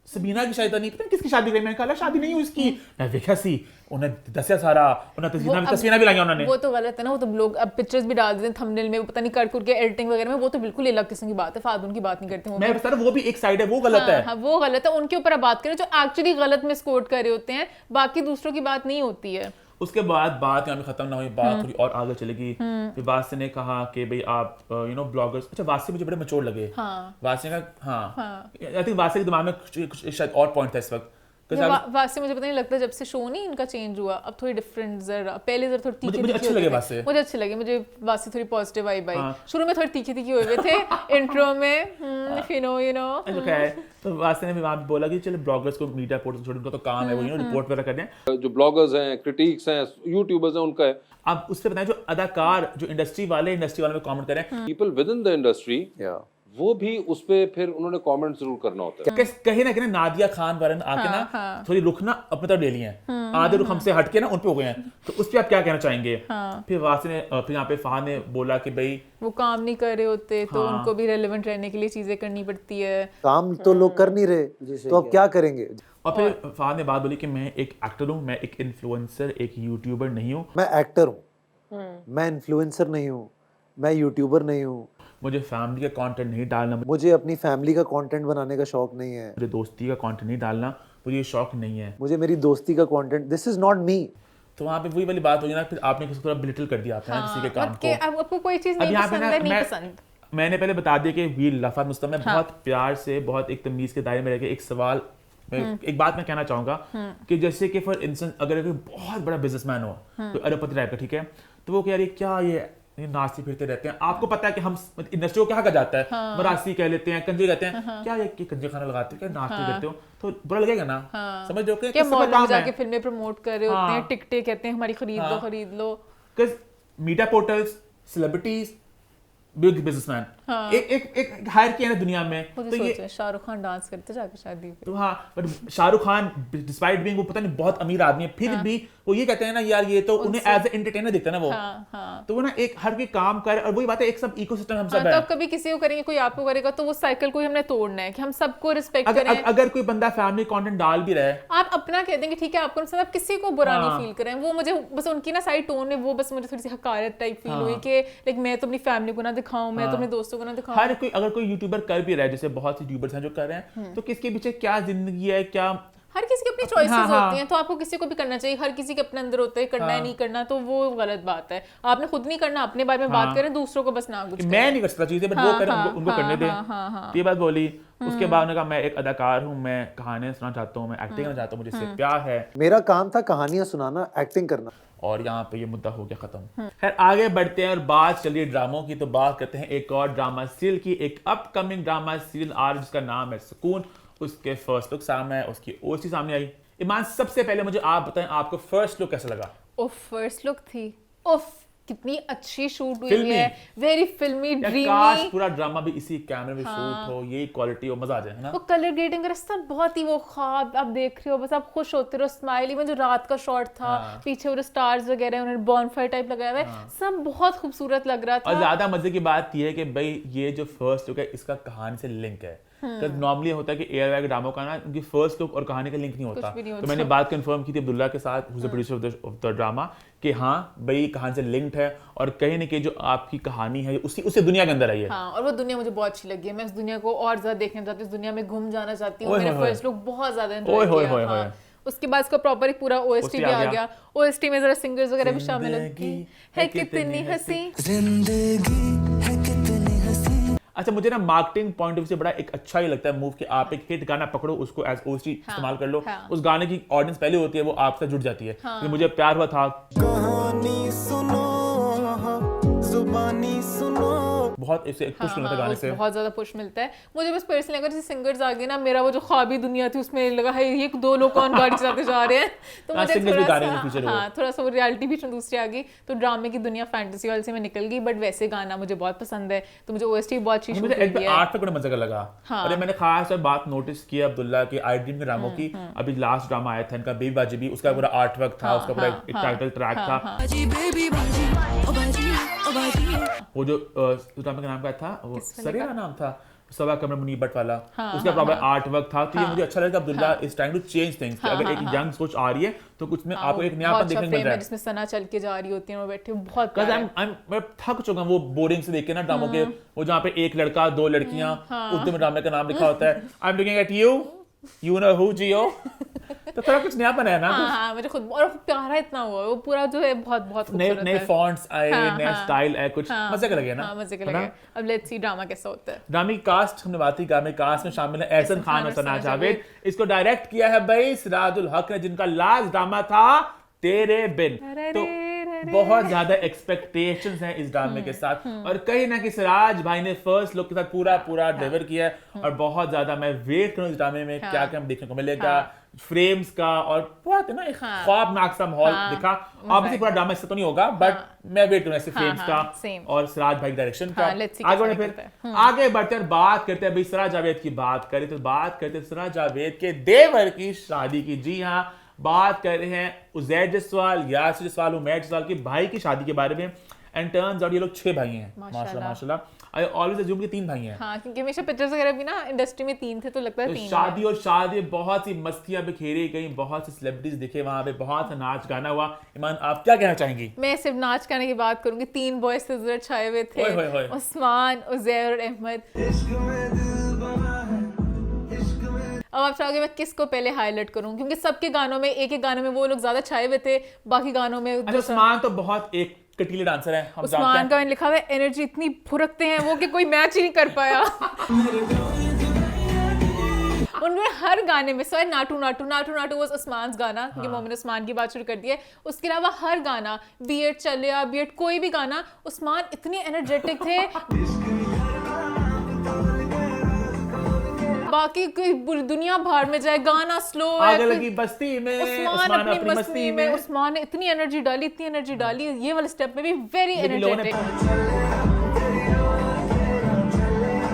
सबीना की शादी नहीं, पता नहीं किसकी शादी कराई, मैंने कहा शादी नहीं हुई उसकी, मैं देखा सी उन्हें दसिया सारा, उन्हें तस्वीरें भी लाई उन्होंने, वो तो गलत है ना, वो तो लोग अब पिक्चर्स भी डाल देते हैं थंबनेल में, पता नहीं कर के एडिटिंग वगैरह में, वो तो बिल्कुल अलग किस्म की बात है, फादुन की बात नहीं करते, मैं बता रहा हूं वो भी एक साइड है, वो गलत है। हाँ, वो गलत है, उनके ऊपर आप बात करें जो एक्चुअली गलत में स्कोर कर रहे होते हैं, बाकी दूसरों की बात नहीं होती है। उसके बाद बात यहाँ पे खत्म ना हुई, बात थोड़ी और आगे चलेगी। फिर वासी ने कहा कि भाई आप ब्लॉगर्स, अच्छा वासी मुझे बड़े मैच्योर लगे, वासी ने कहा आई थिंक वासी के दिमाग में कुछ शायद और पॉइंट था इस वक्त, वासे मुझे पता नहीं लगता जब से शो नहीं इनका चेंज हुआ, अब थोड़ी डिफरेंट जरा, पहले जरा थोड़ी तीखी मुझे अच्छे लगे वासे, मुझे अच्छे लगे, मुझे वासे थोड़ी पॉजिटिव वाइब आई, शुरू में थोड़ी तीखी हुए थे इंट्रो में, इफ यू नो तो वासे ने भी वहां बोला कि चलो ब्लॉगर्स को मीडिया पोर्टल छोड़, उनका तो काम है वो रिपोर्ट वगैरह करने, जो ब्लॉगर्स हैं, क्रिटिक्स हैं, यूट्यूबर्स हैं, उनका है। अब उससे बताएं जो अदाकार, जो इंडस्ट्री वाले में कमेंट करें, people with in the industry, वो भी उस पे फिर उन्होंने कमेंट जरूर करना होता है। कहीं ना कहीं नादिया खान वरन आके ना थोड़ी रुख ना अपनी तरफ ले लिए हैं, आधे रुख हमसे हटके ना उन पे हो गए हैं, तो उस पे आप क्या कहना चाहेंगे? फिर वासी ने फिर यहाँ पे फहाद ने बोला कि भाई वो काम नहीं कर रहे होते, तो उनको भी रेलेवेंट रहने के लिए चीजें करनी पड़ती है, काम तो लोग कर नहीं रहे, तो अब क्या करेंगे? और फिर फहाद ने बात बोली कि मैं एक एक्टर हूँ, मैं एक इन्फ्लुएंसर, एक यूट्यूबर नहीं हूँ, मैं एक्टर हूँ, मैं इन्फ्लुएंसर नहीं हूँ, मैं यूट्यूबर नहीं हूँ, मुझे फैमिली का कंटेंट नहीं डालना, मुझे अपनी फैमिली का कंटेंट बनाने का शौक नहीं है, मुझे दोस्ती का कंटेंट नहीं डालना, मुझे ये शौक नहीं है, मुझे मेरी दोस्ती का content, this is not me. तो वहाँ पे वही वाली बात होगी ना, फिर आपने किसी को बिलिटल कर दिया आपने किसी के काम को, अब आपको कोई चीज नहीं पसंद है, नहीं पसंद। मैंने पहले बता दिया कि वीर लफात मुस्तफा में बहुत प्यार से, बहुत एक तमीज के दायरे में रह के एक सवाल, एक बात मैं कहना चाहूंगा कि जैसे कि फॉर इंस्टेंस अगर कोई बहुत बड़ा बिजनेसमैन हो, कोई अरबपति टाइप का, ठीक है, तो वो कह रही है क्या ये नाचते फिरते रहते हैं, आपको पता है कि हम इंडस्ट्री को क्या कहा जाता है, मरासी कह लेते हैं, कंजे कहते हैं, क्या ये कंजे खाना लगाते हो, क्या नाचते करते हो, तो बुरा लगेगा ना, समझ रहे हो क्या मॉल में जाके फिल्में प्रमोट कर रहे होते हैं, टिकटें कहते हैं हमारी खरीद लो, media portals, celebrities, big businessman, एक हायर किया ना दुनिया में, तो ये शाहरुख खान डांस करते जाके शादी पे, तो हाँ, but Shahrukh Khan despite being वो पता नहीं बहुत अमीर आदमी है, फिर भी वो ये कहते हैं ना यार ये तो उन्हें एज ए एंटरटेनर दिखता है ना वो, तो वो ना एक हर कोई काम करे, और वही बात है एक सब इकोसिस्टम हम सब है, तो कभी किसी को करेंगे, कोई आपको करेगा, तो वो साइकिल को ही हमने तोड़ना है कि हम सबको रिस्पेक्ट करें। अगर कोई बंदा फैमिली कंटेंट डाल भी रहा है, आप अपना कह देंगे ठीक है, आपको मतलब किसी को बुरा नहीं फील करें, वो मुझे बस उनकी ना साइड टोन है, वो बस मुझे थोड़ी सी हकारत टाइप फील हुई कि लाइक मैं तो अपनी फैमिली को ना दिखाऊं, मैं तो अपने दोस्तों को ना दिखाऊं। हर कोई अगर कोई यूट्यूबर कर भी रहा है, जैसे बहुत से यूट्यूबर्स हैं जो कर रहे हैं, तो किसके पीछे क्या जिंदगी है, क्या हर किसी की अपनी चॉइसेस होती हैं, तो आपको किसी को भी करना चाहिए, हर किसी के अपने अंदर होता है करना है नहीं करना, तो वो गलत बात है, आपने खुद नहीं करना, अपने बारे में बात करें, दूसरों को बस ना कुछ मैं नहीं कर सकता चीजें, बट वो करें, उनको करने दे, ये बात बोली। उसके बाद उन्होंने कहा मैं एक अदाकार हूँ, मैं कहानियां सुनाना चाहता हूँ, मैं एक्टिंग करना चाहता हूँ, मुझे इससे प्यार है, मेरा काम था कहानियां सुनाना, एक्टिंग करना, और यहाँ पे ये मुद्दा हो गया खत्म। खैर आगे बढ़ते हैं और बात चलिए ड्रामों की, तो बात करते हैं एक और ड्रामा सीरियल की, एक अपकमिंग ड्रामा सीरियल आ रहा है जिसका नाम है सुकून। उसके फर्स्ट लुक सामने है, उसकी ओसी सामने आई। ईमान सबसे पहले मुझे आप बताएं आपको फर्स्ट लुक कैसा लगा? फर्स्ट लुक थी कितनी अच्छी शूट हुई फिल्मी। है, वेरी फिल्मी, या काश ड्रीमी। पूरा ड्रामा भी इसी कैमरे में शूट हो, यही क्वालिटी हो, मजा आ जाए, है ना? वो कलर ग्रेडिंग का रास्ता बहुत ही वो ख्वाब आप देख रहे हो, बस आप खुश होते रहो, स्माइल। इवन जो रात का शॉट था, पीछे वो स्टार्स वगैरह उन्होंने बॉनफायर टाइप लगाया हुआ है, सब बहुत खूबसूरत लग रहा और था। ज्यादा मजे की बात यह है कि भाई ये जो फर्स्ट लुक है इसका कहानी से लिंक है। नॉर्मली होता है कि एयरबैग ड्रामा का ना उनकी फर्स्ट लुक और कहानी का लिंक नहीं होता। भी नहीं तो होता। मैंने बात कंफर्म की थी अब्दुल्ला के साथ, who is the producer of the drama, कि हाँ भाई कहानी से लिंक्ड है और कहीं ना कहीं जो आपकी कहानी है उसी दुनिया के अंदर आई है। हाँ, और वो दुनिया मुझे बहुत अच्छी लगी है, मैं उस दुनिया को और ज्यादा देखना चाहती हूँ, उस दुनिया में घूम जाना चाहती हूँ। ओए मैंने होए फर्स्ट लुक बहुत ज्यादा ओए एंजॉय होए किया। होए हाँ। होए। उसके बाद इसका प्रॉपर एक पूरा ओएसटी भी आ गया। ओएसटी में जरा सिंगर्स वगैरह भी शामिल होती है कितनी हंसी। अच्छा, मुझे ना मार्केटिंग पॉइंट ऑफ व्यू से बड़ा एक अच्छा ही लगता है मूव कि आप एक हिट गाना पकड़ो, उसको एज ओएसटी इस्तेमाल कर लो। उस गाने की ऑडियंस पहले होती है, वो आपसे जुड़ जाती है। कि मुझे प्यार हुआ था, कहानी सुनो, जुबानी सुनो। बहुत इसे पुश मिलता है गाने से। बहुत ज्यादा पुश मिलता है मुझे। बस पर्सनली अगर जैसे सिंगर्स आ गए ना, मेरा वो जो ख्वाबी दुनिया थी उसमें लगा है ये 2 लोग कौन गाड़ी चलाते जा रहे हैं, तो मुझे singers भी थोड़ा गाने में feature सा हुए। हाँ थोड़ा सा वो रियलिटी भी दूसरी आ गई, तो ड्रामे की दुनिया फैंटेसी वाले से मैं निकल गई। बट वैसे गाना मुझे बहुत पसंद है, तो मुझे ओएसटी बहुत अच्छी मुझे शूट एक हुई है। आर्ट पे बड़ा मजा लगा। और मैंने खास बात नोटिस की अब्दुल्ला के आई ड्रीम के ड्रामों की। अभी लास्ट ड्रामा आया था इनका बेबी बाजी भी, उसका पूरा आर्ट वर्क था, उसका पूरा एक टाइटल ट्रैक था। वो जो ड्रामा का नाम क्या था, वो सरिया का नाम था, सवा कमर मुनीब भट्ट वाला, उसका प्रॉपर आर्ट वर्क था। तो ये मुझे अच्छा लगा Abdullah is trying to change things. अगर एक यंग सोच आ रही है तो कुछ में आपको एक नयापन देखने को मिल रहा है, जिसमें सना चल के जा रही होती है, वो बैठे बहुत मैं थक चुका हूं वो बोरिंग से देख के ना ड्रामों के, वो जहाँ पे एक लड़का 2 लड़कियां, उर्दू में ड्रामे का नाम लिखा होता है, I am looking at you know who Jio. तो थोड़ा कुछ नयापन है ना। हाँ, मुझे खुद और प्यारा इतना हुआ है वो पूरा जो है, बहुत बहुत खूबसूरत नए है। फॉन्ट्स आए, नया स्टाइल है, कुछ मजे का लगे ना। हाँ, मजे का लगे। अब लेट्स सी ड्रामा कैसा होता है। ड्रामे की कास्ट हमने बात की, ड्रामे कास्ट में शामिल है एहसन खान और सना जावेद। इसको डायरेक्ट किया है भाई सिराजुल हक ने, जिनका लास्ट ड्रामा था तेरे बिन। तो बहुत ज्यादा एक्सपेक्टेशंस हैं इस ड्रामे के साथ, और कहीं ना कहीं सिराज भाई ने फर्स्ट लुक के साथ पूरा डिलीवर किया है। और बहुत ज्यादा मैं वेट करूं इस ड्रामे में क्या क्या देखने को मिलेगा, फ्रेम्स का, और बहुत है ना एक ख्वाबनाक सा माहौल दिखा। ऑब्वियसली पूरा ड्रामा ऐसा तो नहीं होगा, बट मैं वेट करूं ऐसे फ्रेम्स का और सिराज भाई डायरेक्शन का। आगे बढ़े, फिर आगे बढ़ते हैं, बात करते हैं भाई सिराज जावेद की। बात करें तो बात करते हैं सिराज जावेद के देवर की शादी की। जी हाँ, बात कर रहे हैं उजैर जसवाल, यासिर जसवाल, उमैर जसवाल के भाई की शादी के बारे में। एंड टर्न्स आउट ये लोग 6 भाई हैं। माशाल्लाह। आई ऑलवेज अज्यूम कि 3 भाई हैं। हाँ, क्योंकि हमेशा पिक्चर्स वगैरह भी ना इंडस्ट्री में 3 थे, तो लगता है 3 शादी और शादी बहुत सी मस्तियां बिखेरी गई, बहुत से सेलिब्रिटीज दिखे वहां पे, बहुत सा नाच गाना हुआ। ईमान, आप क्या कहना चाहेंगी? मैं सिर्फ नाच गाने की बात करूंगी। 3 बॉयज से जरूर छाए हुए थे, ओए होए होए। उस्मान, उजैर और अहमद। अब आप चाहोगे मैं किसको पहले हाईलाइट करूं, क्योंकि सबके गानों में एक गानों में वो लोग ज्यादा छाए हुए थे, बाकी गानों में अच्छा, उस्मान तो बहुत एक कटीले डांसर है, हम जानते उस्मान हैं। का मैंने लिखा हुआ है एनर्जी इतनी फुरकते हैं वो कि कोई मैच ही नहीं कर पाया। उन्होंने हर गाने में, सॉरी नाटू नाटू नाटू नाटू वाज उस्मान गाना, क्योंकि मोमिन उस्मान की बात शुरू कर दी है। उसके अलावा हर गाना, बीएड चलिया, बीएड कोई भी गाना, उस्मान इतने एनर्जेटिक थे। बाकी कोई दुनिया भर में जाए गाना स्लो है, आग लगी बस्ती में, उस्मान अपनी मस्ती में, उस्मान ने इतनी एनर्जी डाली, ये वाले स्टेप में भी वेरी एनर्जेटिक।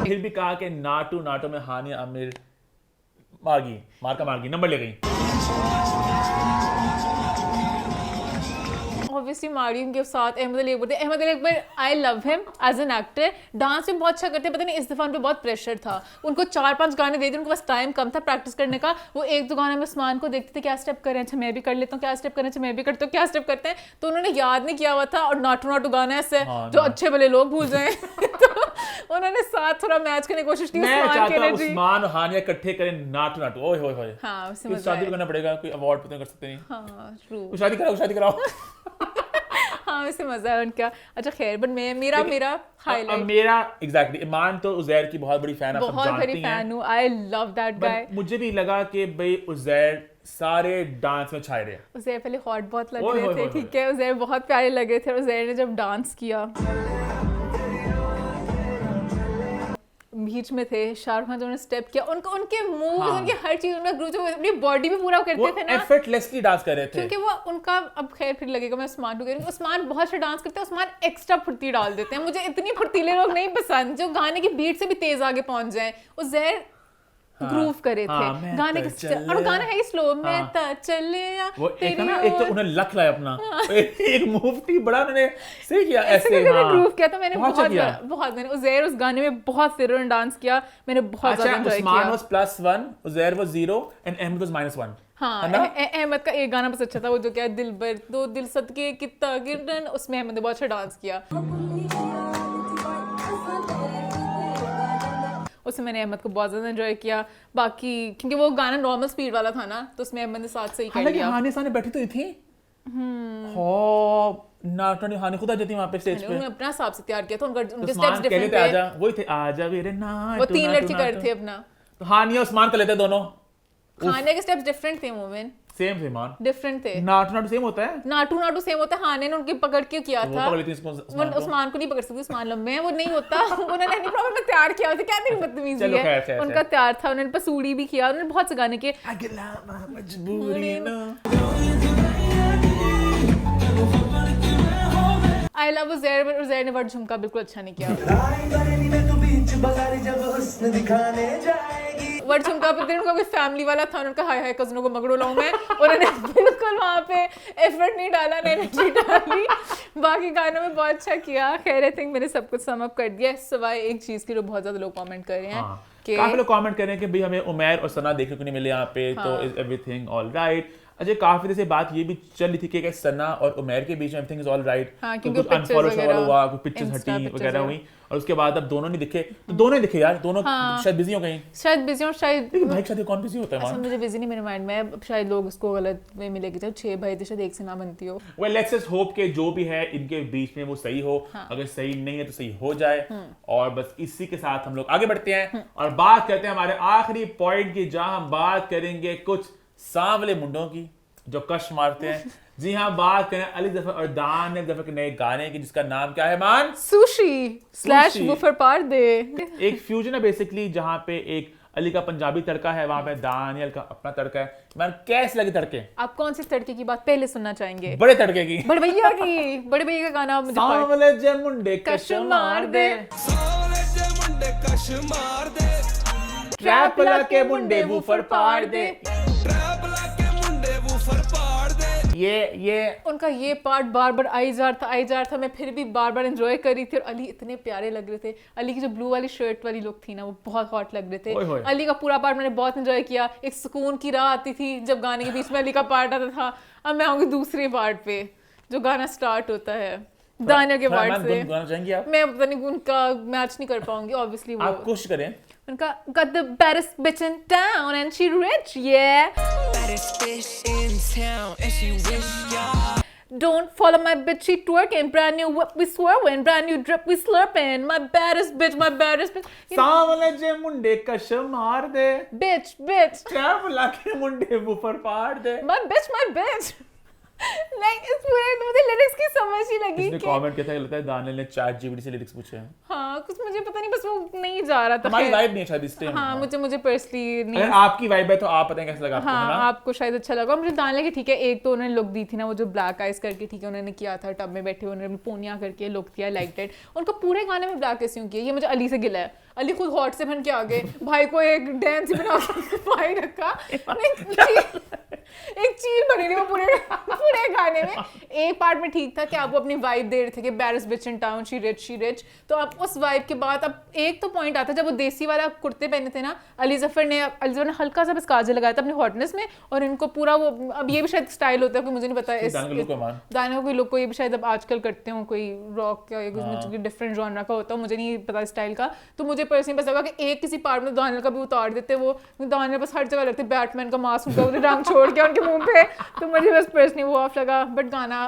फिर भी कहा कि नाटू नाटू में हानिया आमिर मार्गी नंबर ले गई। ऑब्वियसली मारियम के साथ Ahmed Ali Akbar I love him as an actor. Dance भी बहुत अच्छा करते हैं। पता नहीं इस दफा उन पे बहुत प्रेशर था, उनको 4-5 गाने दे दिए, उनको बस टाइम कम था प्रैक्टिस करने का। वो 1-2 गाने में उस्मान को देखते थे क्या स्टेप कर रहे हैं, अच्छा मैं भी कर लेता हूँ, क्या स्टेप कर रहे हैं, अच्छा मैं भी करता हूँ, क्या स्टेप करते हैं, तो उन्होंने याद नहीं किया हुआ था। और नाटू नाटू गाना ऐसे जो अच्छे भले लोग भूल जाएं। तो उन्होंने साथ थोड़ा मैच करने की कोशिश की। मैं चाहता हूं उस्मान और हानिया इकट्ठे करें नाटू नाटू। ओए होए होए। हाँ, उससे मजा शादी करना पड़ेगा, कोई अवार्ड पता कर सकते नहीं। हाँ, ट्रू। शादी कराओ। हाँ, वैसे मजा है उनका। अच्छा खैर, बट मेरा हाईलाइट, मेरा एग्जैक्टली ईमान तो उजैर की बहुत बड़ी फैन, बहुत बड़ी फैन हूँ। I love that guy. मुझे भी लगा कि भाई उजैर सारे डांस में छाए रहे। उजैर पहले हॉट बहुत लग रहे थे, ठीक है, उजैर बहुत प्यारे लग रहे थे। उजैर ने जब डांस किया, बीच में थे, शाहरुख खान जो उन्होंने स्टेप किया, उनका उनके मूव्स, उनकी हर चीज, उनका ग्रूव जो अपनी बॉडी में पूरा करते थे ना, एफर्टलेसली डांस कर रहे थे। क्योंकि वो उनका, अब खैर फिर लगेगा मैं उस्मान को कह रही हूँ, उस्मान बहुत अच्छा डांस करते हैं, उस्मान एक्स्ट्रा फुर्ती डाल देते हैं। मुझे इतनी फुर्तीले लोग नहीं पसंद जो गाने की बीट से भी तेज आगे पहुंच जाए। उज़ैर ग्रूव करे थे गाने के, और गाना है स्लो, मैं ता चले वो एक ना, एक तो उन्होंने लक लाया अपना, एक मूव थी बड़ा उन्होंने सही किया, ऐसे ग्रूव किया। तो मैंने बहुत मैंने उज़ैर उस गाने में बहुत फिर डांस किया, मैंने बहुत ज्यादा एंजॉय किया। Usman was +1, Uzair was 0 and Ahmed was -1। हाँ, अहमद का एक गाना बस अच्छा था, वो जो क्या दिलबर दो दिल सदके कितना गिरन, उसमें अहमद ने बहुत अच्छा डांस किया। उसमें मैंने अहमद को बहुत ज्यादा एंजॉय किया। बाकी क्योंकि वो गाना नॉर्मल स्पीड वाला था ना, तो उसमें अहमद ने साथ सही कर लिया। हानि साने बैठी तो थी, नाटनी हानि खुद आ जाती वहां पे स्टेज पे, उन्होंने अपना हिसाब से तैयार किया था, उनके स्टेप्स डिफरेंट थे। आजा वही थे, आजा वीरे नाटू, वो 3 लड़के करते थे अपना, तो हानि और उस्मान कर लेते दोनों। हानि के स्टेप्स डिफरेंट थे, मोमेंट सेम थे, मान डिफरेंट थे। नाटू सेम होता है, नाटू सेम होता है। हानि ने उनकी पकड़ के किया था, उस्मान को नहीं पकड़ सकती, उस्मान लंबे हैं, वो नहीं होता। उन्होंने नहीं प्रॉपर तैयार किया था, क्या तेरी बदतमीजी है। उनका तैयार था, उन्होंने पसूड़ी भी किया, उन्होंने बहुत से गाने के। I love Uzair, but Uzair ने वर्ड झुमका बिल्कुल अच्छा नहीं किया। वर्ड झुमका पर उनका कोई फैमिली वाला था, उनका हाय हाय कज़नों को मगड़ो लाऊं मैं, उन्होंने बिल्कुल वहाँ पे एफर्ट नहीं डाला, एनर्जी डाली। बाकी गानों में बहुत अच्छा किया। खैर आई थिंक मैंने सब कुछ सम अप कर दिया, सिवाय एक चीज़ की जो बहुत ज़्यादा लोग कमेंट कर रहे हैं। काफी लोग कमेंट कर रहे हैं कि भाई हमें उमैर और सना देखने को नहीं मिले यहाँ पे, तो इज एवरीथिंग ऑल राइट। अच्छा, काफी देर से बात ये भी चल रही थी कि सना और उमैर के बीच में एवरीथिंग इज ऑल राइट, कुछ अनफॉलो हुआ, कुछ पिक्चर्स हटी वगैरह हुई, और उसके बाद अब दोनों नहीं दिखे, तो दोनों ही दिखे यार, दोनों शायद बिजी हो गई, शायद बिजी और शायद भाई शायद कौन बिजी होता है वहां, मुझे बिजी नहीं, मेरे माइंड में शायद लोग इसको गलत वे मिलेगी, जब 6 भाई थे शायद एक से ना बनती हो। वेल लेट्स जस्ट होप कि जो भी है इनके बीच में वो सही हो, अगर सही नहीं है तो सही हो जाए, और बस इसी के साथ हम लोग आगे बढ़ते हैं और बात करते हैं हमारे आखिरी पॉइंट की, जहां हम बात करेंगे कुछ सांवले मुंडों की जो कश मारते हैं। जी हाँ, बात करें अली ज़फ़र और दानियल ज़फ़र के नए गाने की, जिसका नाम क्या है मान? Sushi / woofer पार्दे। एक फ्यूजन है बेसिकली, जहाँ पे एक अली का पंजाबी तड़का है, वहाँ पे दानियल का अपना तड़का है। मान कैसे लगे तड़के? आप कौन से तड़के की बात पहले सुनना चाहेंगे? बड़े तड़के की, बड़े भैया की, बड़े भैया का गाना मुझे सांवले जे मुंडे कश मार दे, ट्रैप लगे मुंडे वूफर पार दे। ये उनका ये पार्ट बार बार आई जा रहा था, मैं फिर भी बार बार एंजॉय कर रही थी, और अली इतने प्यारे लग रहे थे। अली की जो ब्लू वाली शर्ट वाली लुक थी ना, वो बहुत हॉट लग रहे थे। अली का पूरा पार्ट मैंने बहुत एंजॉय किया। एक सुकून की राह आती थी जब गाने के बीच में अली का पार्ट आता था। अब मैं आऊंगी दूसरे पार्ट पे, जो गाना स्टार्ट होता है दानियल के पार्ट से। मैं पता नहीं उनका मैच नहीं कर पाऊंगी, ऑब्वियसली वो आप कोशिश करें। उनका got the baddest bitch in town and she rich, yeah. Baddest bitch in town and she rich, yeah. Don't follow my bitch, she twerking. Brand new whip we swerving, brand new drip we slurping. My baddest bitch, my baddest bitch. सांवले जे मुंडे कश मार दे, bitch. Trap लाके मुंडे woofer पार दे। My bitch. नहीं, इस पूरे मुझे लिरिक्स की समझ ही लगी। इसने कमेंट किया था, लगता है दानियल ने ChatGPT से लिरिक्स पूछे हैं। हाँ, कुछ मुझे पता नहीं, बस वो नहीं जा रहा था। हमारी वाइब नहीं है शायद इस टाइम। हाँ, मुझे पर्सनली नहीं। अगर आपकी वाइब है तो आप बताएं कैसा लगा आपको, है ना? आपको शायद अच्छा लगा। मुझे दानियल की ठीक है, एक तो उन्होंने लुक दी थी ना, वो जो ब्लैक आइज करके ठीक है उन्होंने किया था, टब में बैठे उन्होंने पोनिया करके लुक किया, लाइक इट। उनका पूरे गाने में ब्लैक कैसे किया, ये मुझे अली से गिला है। अली खुद हॉट से बन के आ गए, भाई को एक डांस बना के भाई रखा, एक चील बनी रही वो पूरे गाने में। एक पार्ट में ठीक था कि आप वो अपनी वाइब दे रहे थे कि बैरिस बिच इन टाउन, शी रिच, तो आप उस वाइब के बाद अब एक तो पॉइंट आता जब वो देसी वाला कुर्ते पहने थे ना, अली ज़फ़र ने हल्का सा बस काजल लगाया था अपने हॉटनेस में, और इनको पूरा वो, अब ये भी शायद स्टाइल होता है कि मुझे नहीं पता, दानियल कोई लोग को ये भी शायद अब आजकल करते हो, कोई रॉक या कुछ डिफरेंट जॉनरा का होता है, मुझे नहीं पता स्टाइल का। तो मुझे पर्सनली पता लगा कि एक किसी पार्ट में दानियल का भी उतार देते, वो दानियल बस हर जगह लगते बैटमैन का मास्क, उनका रंग छोड़ के गया उनके मुंह पे, तो मुझे बस पर्सनली वो ऑफ लगा, बट गाना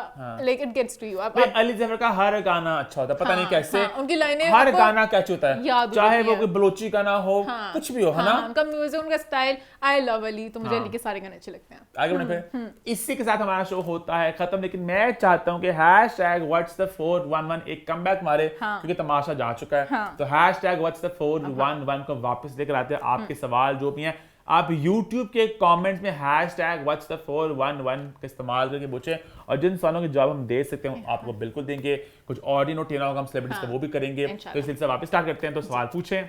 like it gets to you. Ali Zafar का हर गाना अच्छा होता है, पता नहीं कैसे उनकी लाइनें हर गाना कैच होता है, याद चाहे वो कोई बलोची गाना हो, कुछ भी हो, है ना? उनका म्यूजिक, उनका स्टाइल, आई लव अली, तो मुझे अली के सारे गाने अच्छे लगते हैं। आगे बढ़े फिर, इसी के साथ हमारा शो होता है खत्म, लेकिन मैं चाहता हूँ कि #What'sThe411 एक कमबैक मारे, क्योंकि तमाशा जा चुका है। तो #What'sThe411 को वापस लेकर आते हैं। आपके सवाल जो भी हैं आप YouTube के कमेंट्स में #What'sThe411 का इस्तेमाल करके पूछें, और जिन सवालों के जवाब हम दे सकते हैं आपको बिल्कुल देंगे। कुछ ऑडियो टेना होगा हम सेलिब्रिटीज का, वो भी करेंगे। तो इस सिलसिले वापस स्टार्ट करते हैं। तो सवाल पूछें,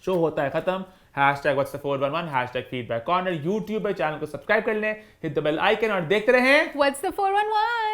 शो होता है खत्म। #What'sThe411 #feedback corner, YouTube पे चैनल को सब्सक्राइब कर लें, हिट द बेल आइकन और देखते रहें What's the 411।